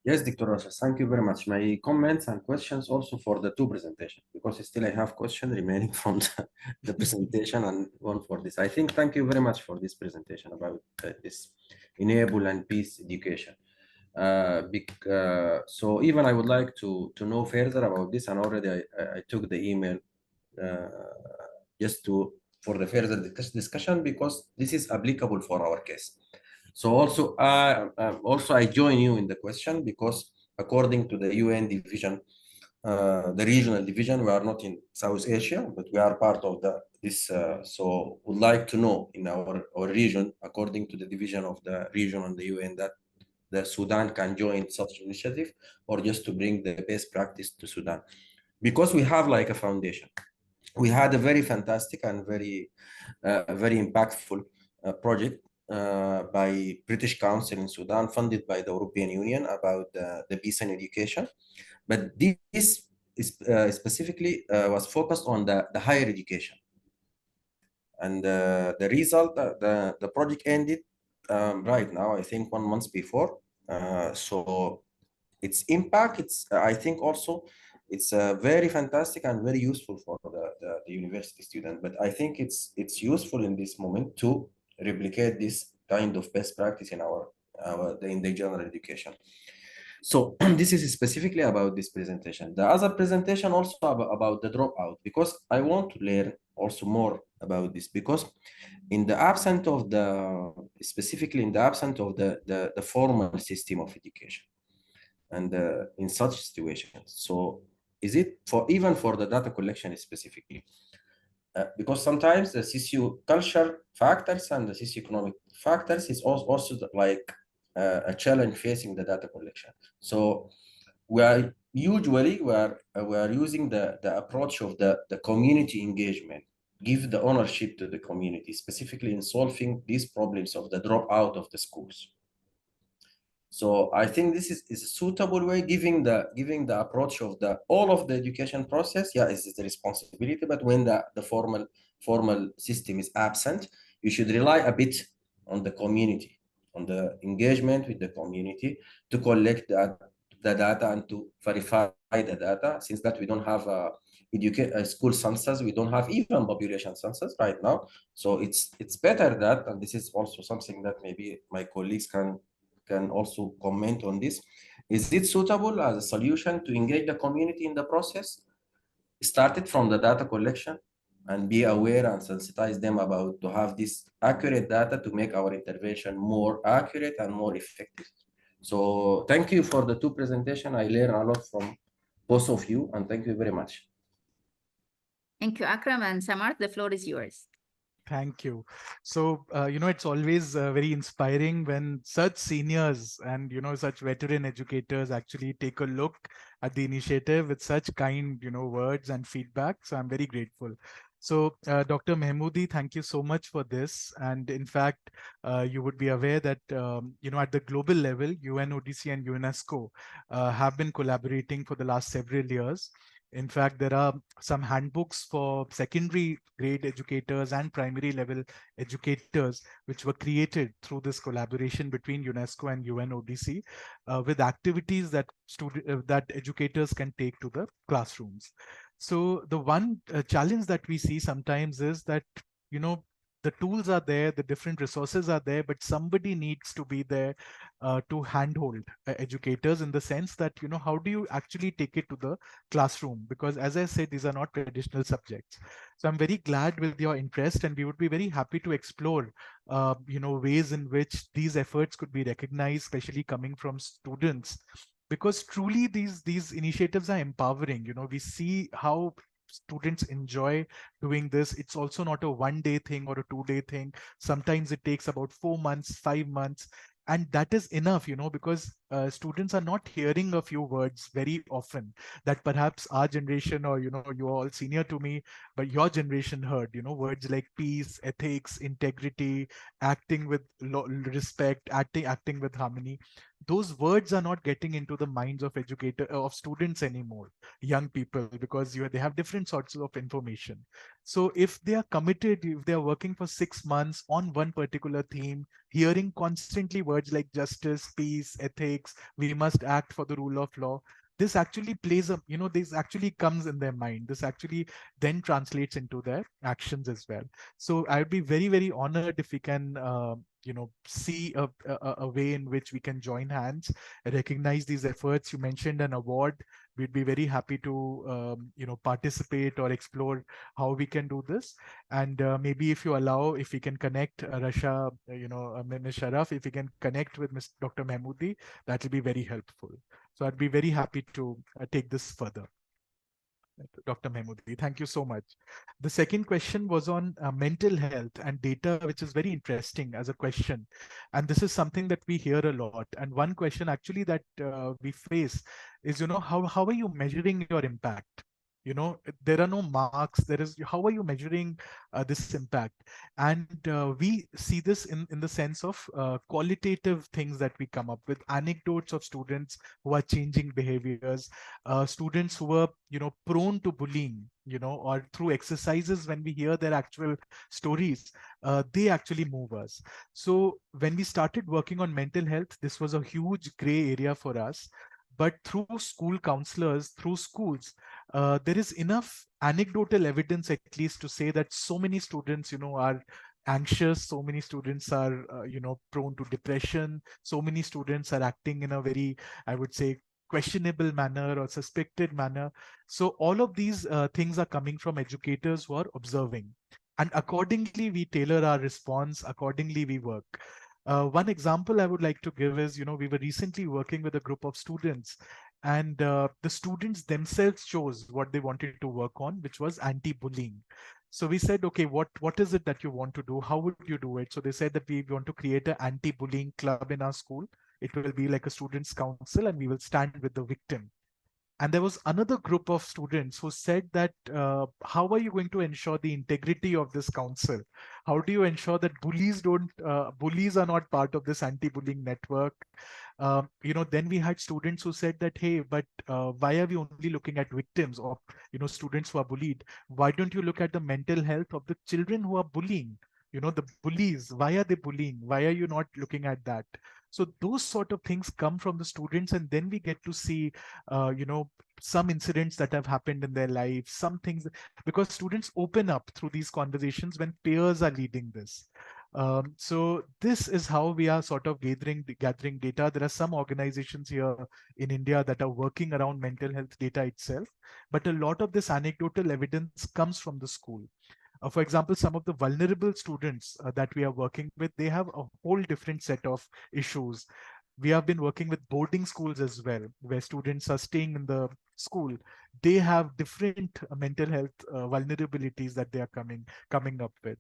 Yes, Dr. Rasha, thank you very much. My comments and questions also for the two presentations, because still I have questions remaining from the presentation and one for this. I think thank you very much for this presentation about this enable and peace education. So even I would like to know further about this, and already I took the email just for the further discussion, because this is applicable for our case. So also I join you in the question, because according to the UN division, the regional division, we are not in South Asia, but we are part of this. So would like to know in our region, according to the division of the region on the UN, that the Sudan can join such initiative, or just to bring the best practice to Sudan, because we have like a foundation. We had a very fantastic and very impactful project by British Council in Sudan, funded by the European Union, about the peace and education. But this is specifically was focused on the higher education. And the result, the project ended right now, I think 1 month before. So its impact, I think also, it's very fantastic and very useful for the university student. But I think it's useful in this moment to replicate this kind of best practice in in the general education. So this is specifically about this presentation. The other presentation also about the dropout, because I want to learn also more about this, because in the absence of specifically in the absence of the formal system of education, and in such situations. So is it even for the data collection specifically? Because sometimes the socio-cultural factors and the socioeconomic factors is also like a challenge facing the data collection. So we are usually using the approach of the community engagement, give the ownership to the community, specifically in solving these problems of the dropout of the schools. So I think this is a suitable way, giving the approach of all of the education process. Yeah, it's the responsibility, but when the formal system is absent, you should rely a bit on the community, on the engagement with the community, to collect the data and to verify the data. Since that we don't have a school census, we don't have even population census right now. So it's better that, and this is also something that maybe my colleagues can also comment on this. Is it suitable as a solution to engage the community in the process? Started from the data collection, and be aware and sensitize them about to have this accurate data to make our intervention more accurate and more effective. So thank you for the two presentations. I learned a lot from both of you, and thank you very much. Thank you, Akram. And Samar, the floor is yours. Thank you. So, it's always very inspiring when such seniors and, such veteran educators actually take a look at the initiative with such kind, words and feedback. So I'm very grateful. So, Dr. Mehmoodi, thank you so much for this. And in fact, you would be aware that, at the global level, UNODC and UNESCO have been collaborating for the last several years. In fact, there are some handbooks for secondary grade educators and primary level educators, which were created through this collaboration between UNESCO and UNODC, with activities that that educators can take to the classrooms. So the one challenge that we see sometimes is that, the tools are there, the different resources are there, but somebody needs to be there to handhold educators, in the sense that, how do you actually take it to the classroom? Because as I said, these are not traditional subjects. So I'm very glad with your interest, and we would be very happy to explore, ways in which these efforts could be recognized, especially coming from students, because truly these initiatives are empowering. We see how students enjoy doing this. It's also not a one-day thing or a two-day thing. Sometimes it takes about 4 months, 5 months. And that is enough, because students are not hearing a few words very often that perhaps our generation, or, you're all senior to me, but your generation heard, words like peace, ethics, integrity, acting with respect, acting with harmony. Those words are not getting into the minds of students anymore, young people, because they have different sorts of information. So if they are committed, if they are working for 6 months on one particular theme, hearing constantly words like justice, peace, ethics, we must act for the rule of law, this actually plays a, this actually comes in their mind. This actually then translates into their actions as well. So I'd be very, very honored if we can see a way in which we can join hands, recognize these efforts. You mentioned an award. We'd be very happy to participate or explore how we can do this. And maybe if you allow, if we can connect Rasha, Ms. Sharaf, if we can connect with Dr. Mahmoodi, that will be very helpful. So I'd be very happy to take this further. Dr. Mahmoodi, thank you so much. The second question was on mental health and data, which is very interesting as a question. And this is something that we hear a lot. And one question actually that we face is, how are you measuring your impact? There are no marks. How are you measuring this impact? And we see this in the sense of qualitative things that we come up with, anecdotes of students who are changing behaviors, students who are prone to bullying, or through exercises. When we hear their actual stories, they actually move us. So when we started working on mental health, this was a huge gray area for us. But through school counselors, through schools, there is enough anecdotal evidence, at least, to say that so many students, are anxious. So many students are, prone to depression. So many students are acting in a very, I would say, questionable manner or suspected manner. So all of these things are coming from educators who are observing. And accordingly, we tailor our response. Accordingly, we work. One example I would like to give is, we were recently working with a group of students, and the students themselves chose what they wanted to work on, which was anti-bullying. So we said, okay, what is it that you want to do? How would you do it? So they said that we want to create an anti-bullying club in our school. It will be like a students' council, and we will stand with the victim. And there was another group of students who said that, how are you going to ensure the integrity of this council? How do you ensure that bullies are not part of this anti-bullying network? Then we had students who said that, hey, but why are we only looking at victims or, students who are bullied? Why don't you look at the mental health of the children who are bullying? The bullies, why are they bullying? Why are you not looking at that? So those sort of things come from the students, and then we get to see, some incidents that have happened in their lives, some things, because students open up through these conversations when peers are leading this. So this is how we are sort of gathering data. There are some organizations here in India that are working around mental health data itself, but a lot of this anecdotal evidence comes from the school. For example, some of the vulnerable students that we are working with, they have a whole different set of issues. We have been working with boarding schools as well, where students are staying in the school. They have different mental health vulnerabilities that they are coming up with.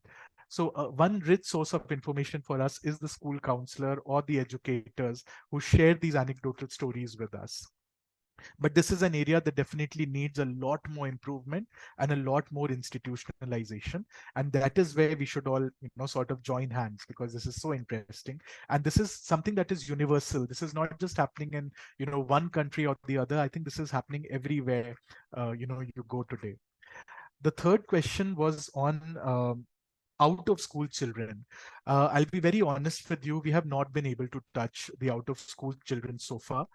So one rich source of information for us is the school counselor or the educators who share these anecdotal stories with us. But this is an area that definitely needs a lot more improvement and a lot more institutionalization. And that is where we should all, sort of join hands, because this is so interesting. And this is something that is universal. This is not just happening in, one country or the other. I think this is happening everywhere, you go today. The third question was on out of school children. I'll be very honest with you. We have not been able to touch the out of school children so far.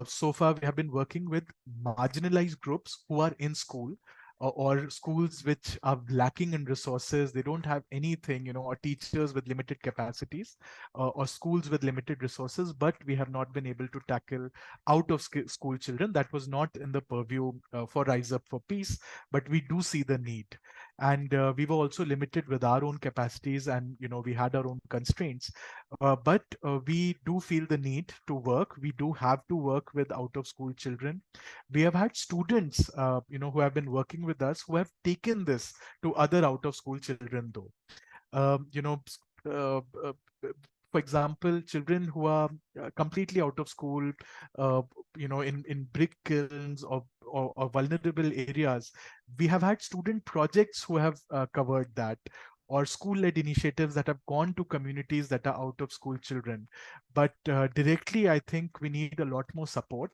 So far, we have been working with marginalized groups who are in school, or schools which are lacking in resources. They don't have anything, or teachers with limited capacities, or schools with limited resources, but we have not been able to tackle out of school children. That was not in the purview for Rise Up for Peace, but we do see the need. And we were also limited with our own capacities, and we had our own constraints, but we do feel the need to work. We do have to work with out of school children. We have had students who have been working with us, who have taken this to other out of school children though. For example, children who are completely out of school, in brick kilns or vulnerable areas. We have had student projects who have covered that, or school-led initiatives that have gone to communities that are out of school children. But directly, I think we need a lot more support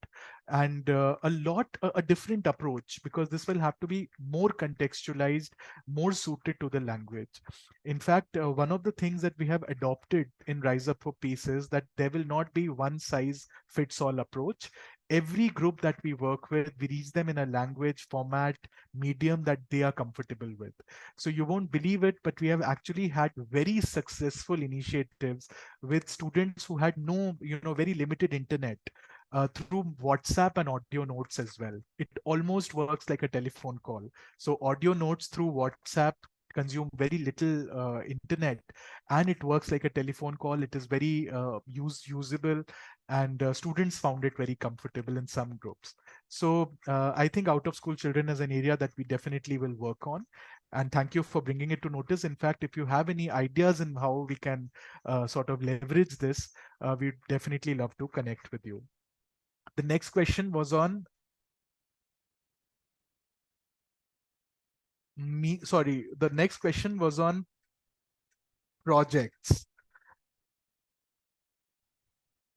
and a different approach, because this will have to be more contextualized, more suited to the language. In fact, one of the things that we have adopted in Rise Up for Peace is that there will not be one size fits all approach. every group that we work with, we reach them in a language, format, medium that they are comfortable with. So you won't believe it, but we have actually had very successful initiatives with students who had no, very limited internet. Through WhatsApp and audio notes as well. It almost works like a telephone call. So audio notes through WhatsApp consume very little internet, and it works like a telephone call. It is very usable, and students found it very comfortable in some groups. So I think out of school children is an area that we definitely will work on. And thank you for bringing it to notice. In fact, if you have any ideas in how we can sort of leverage this, we'd definitely love to connect with you. The next question was on me. Sorry, the next question was on projects.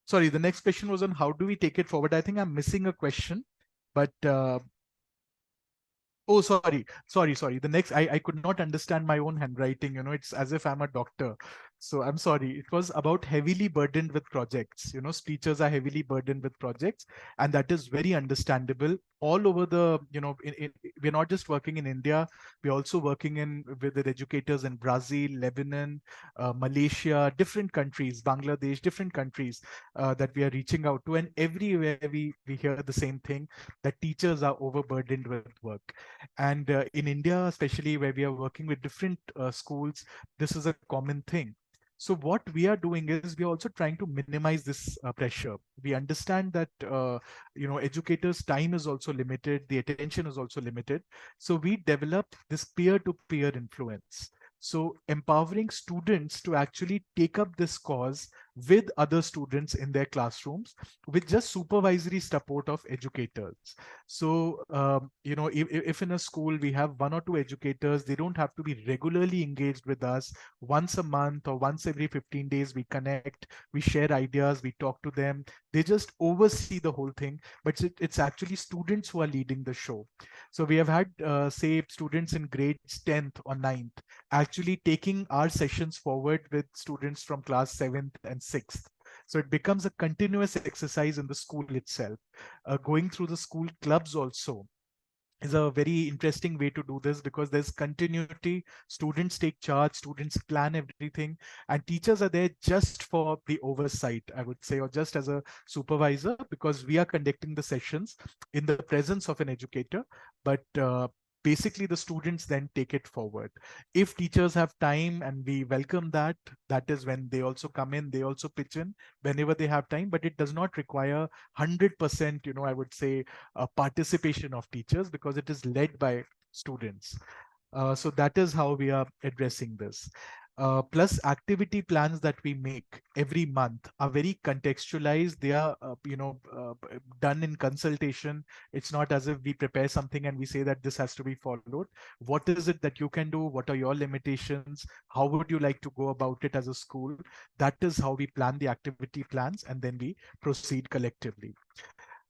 Sorry, the next question was on how do we take it forward? I think I'm missing a question, but oh, sorry. The next, I could not understand my own handwriting. It's as if I'm a doctor. So I'm sorry. It was about heavily burdened with projects. Teachers are heavily burdened with projects, and that is very understandable. All over the, we're not just working in India. We're also working with educators in Brazil, Lebanon, Malaysia, different countries, Bangladesh, different countries that we are reaching out to. And everywhere we hear the same thing, that teachers are overburdened with work. And in India, especially where we are working with different schools, this is a common thing. So what we are doing is we are also trying to minimize this pressure. We understand that educators' time is also limited, the attention is also limited. So we developed this peer-to-peer influence. So empowering students to actually take up this cause with other students in their classrooms with just supervisory support of educators. So, if in a school we have 1 or 2 educators, they don't have to be regularly engaged with us. Once a month or once every 15 days, we connect, we share ideas, we talk to them. They just oversee the whole thing, but it's actually students who are leading the show. So we have had, say, students in grades 10th or 9th actually taking our sessions forward with students from class 7th and 6th. So it becomes a continuous exercise in the school itself. Going through the school clubs also is a very interesting way to do this, because there's continuity. Students take charge, students plan everything, and teachers are there just for the oversight, I would say, or just as a supervisor, because we are conducting the sessions in the presence of an educator. But basically the students then take it forward. If teachers have time, and we welcome that, that is when they also come in, they also pitch in whenever they have time, but it does not require 100%, I would say, participation of teachers, because it is led by students. So that is how we are addressing this. Plus activity plans that we make every month are very contextualized. They are, done in consultation. It's not as if we prepare something and we say that this has to be followed. What is it that you can do? What are your limitations? How would you like to go about it as a school? That is how we plan the activity plans, and then we proceed collectively.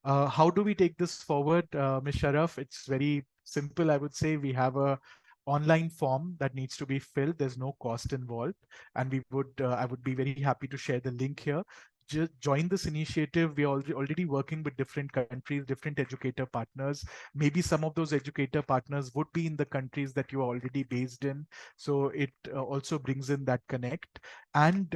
How do we take this forward, Ms. Sharaf? It's very simple, I would say. We have a online form that needs to be filled. There's no cost involved, and I would be very happy to share the link here. Just join this initiative. We are already working with different countries, different educator partners. Maybe some of those educator partners would be in the countries that you are already based in. So it also brings in that connect. And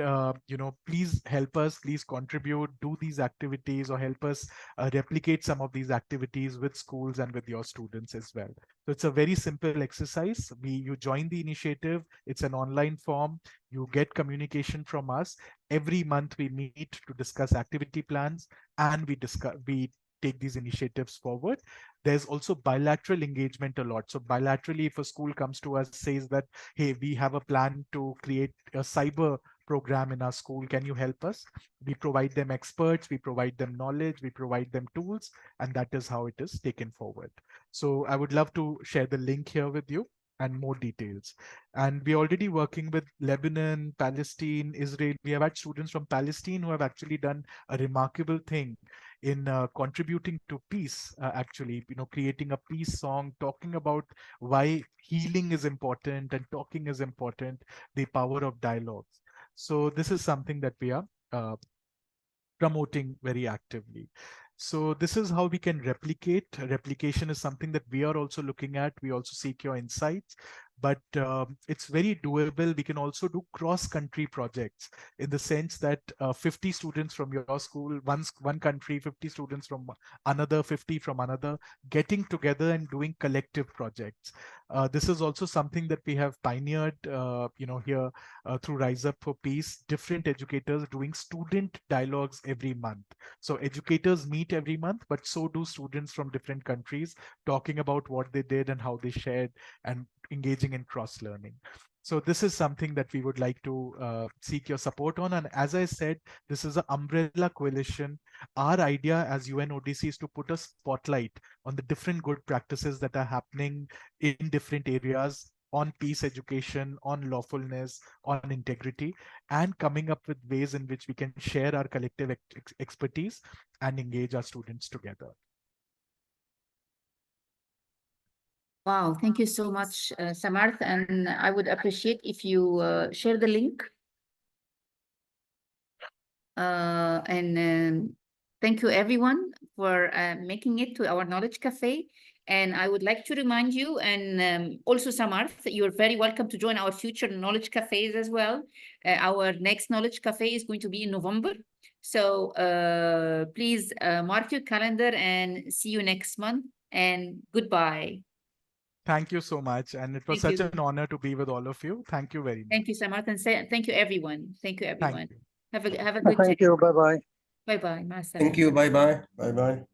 please help us, please contribute, do these activities, or help us replicate some of these activities with schools and with your students as well. So it's a very simple exercise. You join the initiative. It's an online form. You get communication from us. Every month we meet to discuss activity plans, and we take these initiatives forward. There's also bilateral engagement a lot. So bilaterally, if a school comes to us, says that, hey, we have a plan to create a cyber program in our school, can you help us? We provide them experts, we provide them knowledge, we provide them tools, and that is how it is taken forward. So I would love to share the link here with you and more details. And we're already working with Lebanon, Palestine, Israel. We have had students from Palestine who have actually done a remarkable thing in contributing to peace, actually, creating a peace song, talking about why healing is important and talking is important, the power of dialogues. So this is something that we are promoting very actively. So this is how we can replicate. Replication is something that we are also looking at. We also seek your insights, but it's very doable. We can also do cross-country projects in the sense that 50 students from your school, one country, 50 students from another, 50 from another, getting together and doing collective projects. This is also something that we have pioneered, here through Rise Up for Peace, different educators doing student dialogues every month. So educators meet every month, but so do students from different countries, talking about what they did and how they shared and engaging in cross-learning. So this is something that we would like to seek your support on. And as I said, this is an umbrella coalition. Our idea as UNODC is to put a spotlight on the different good practices that are happening in different areas, on peace education, on lawfulness, on integrity, and coming up with ways in which we can share our collective expertise and engage our students together. Wow, thank you so much, Samarth, and I would appreciate if you share the link. Thank you everyone for making it to our Knowledge Cafe. And I would like to remind you, and also Samarth, you're very welcome to join our future Knowledge Cafes as well. Our next Knowledge Cafe is going to be in November. So please mark your calendar and see you next month. And goodbye. Thank you so much. And it was such an honor to be with all of you. Thank you very much. Thank you, Samarth, and thank you, everyone. Thank you, everyone. Thank you. Have a good day. Thank you. Bye-bye. Bye-bye. Thank you. Bye-bye. Bye-bye.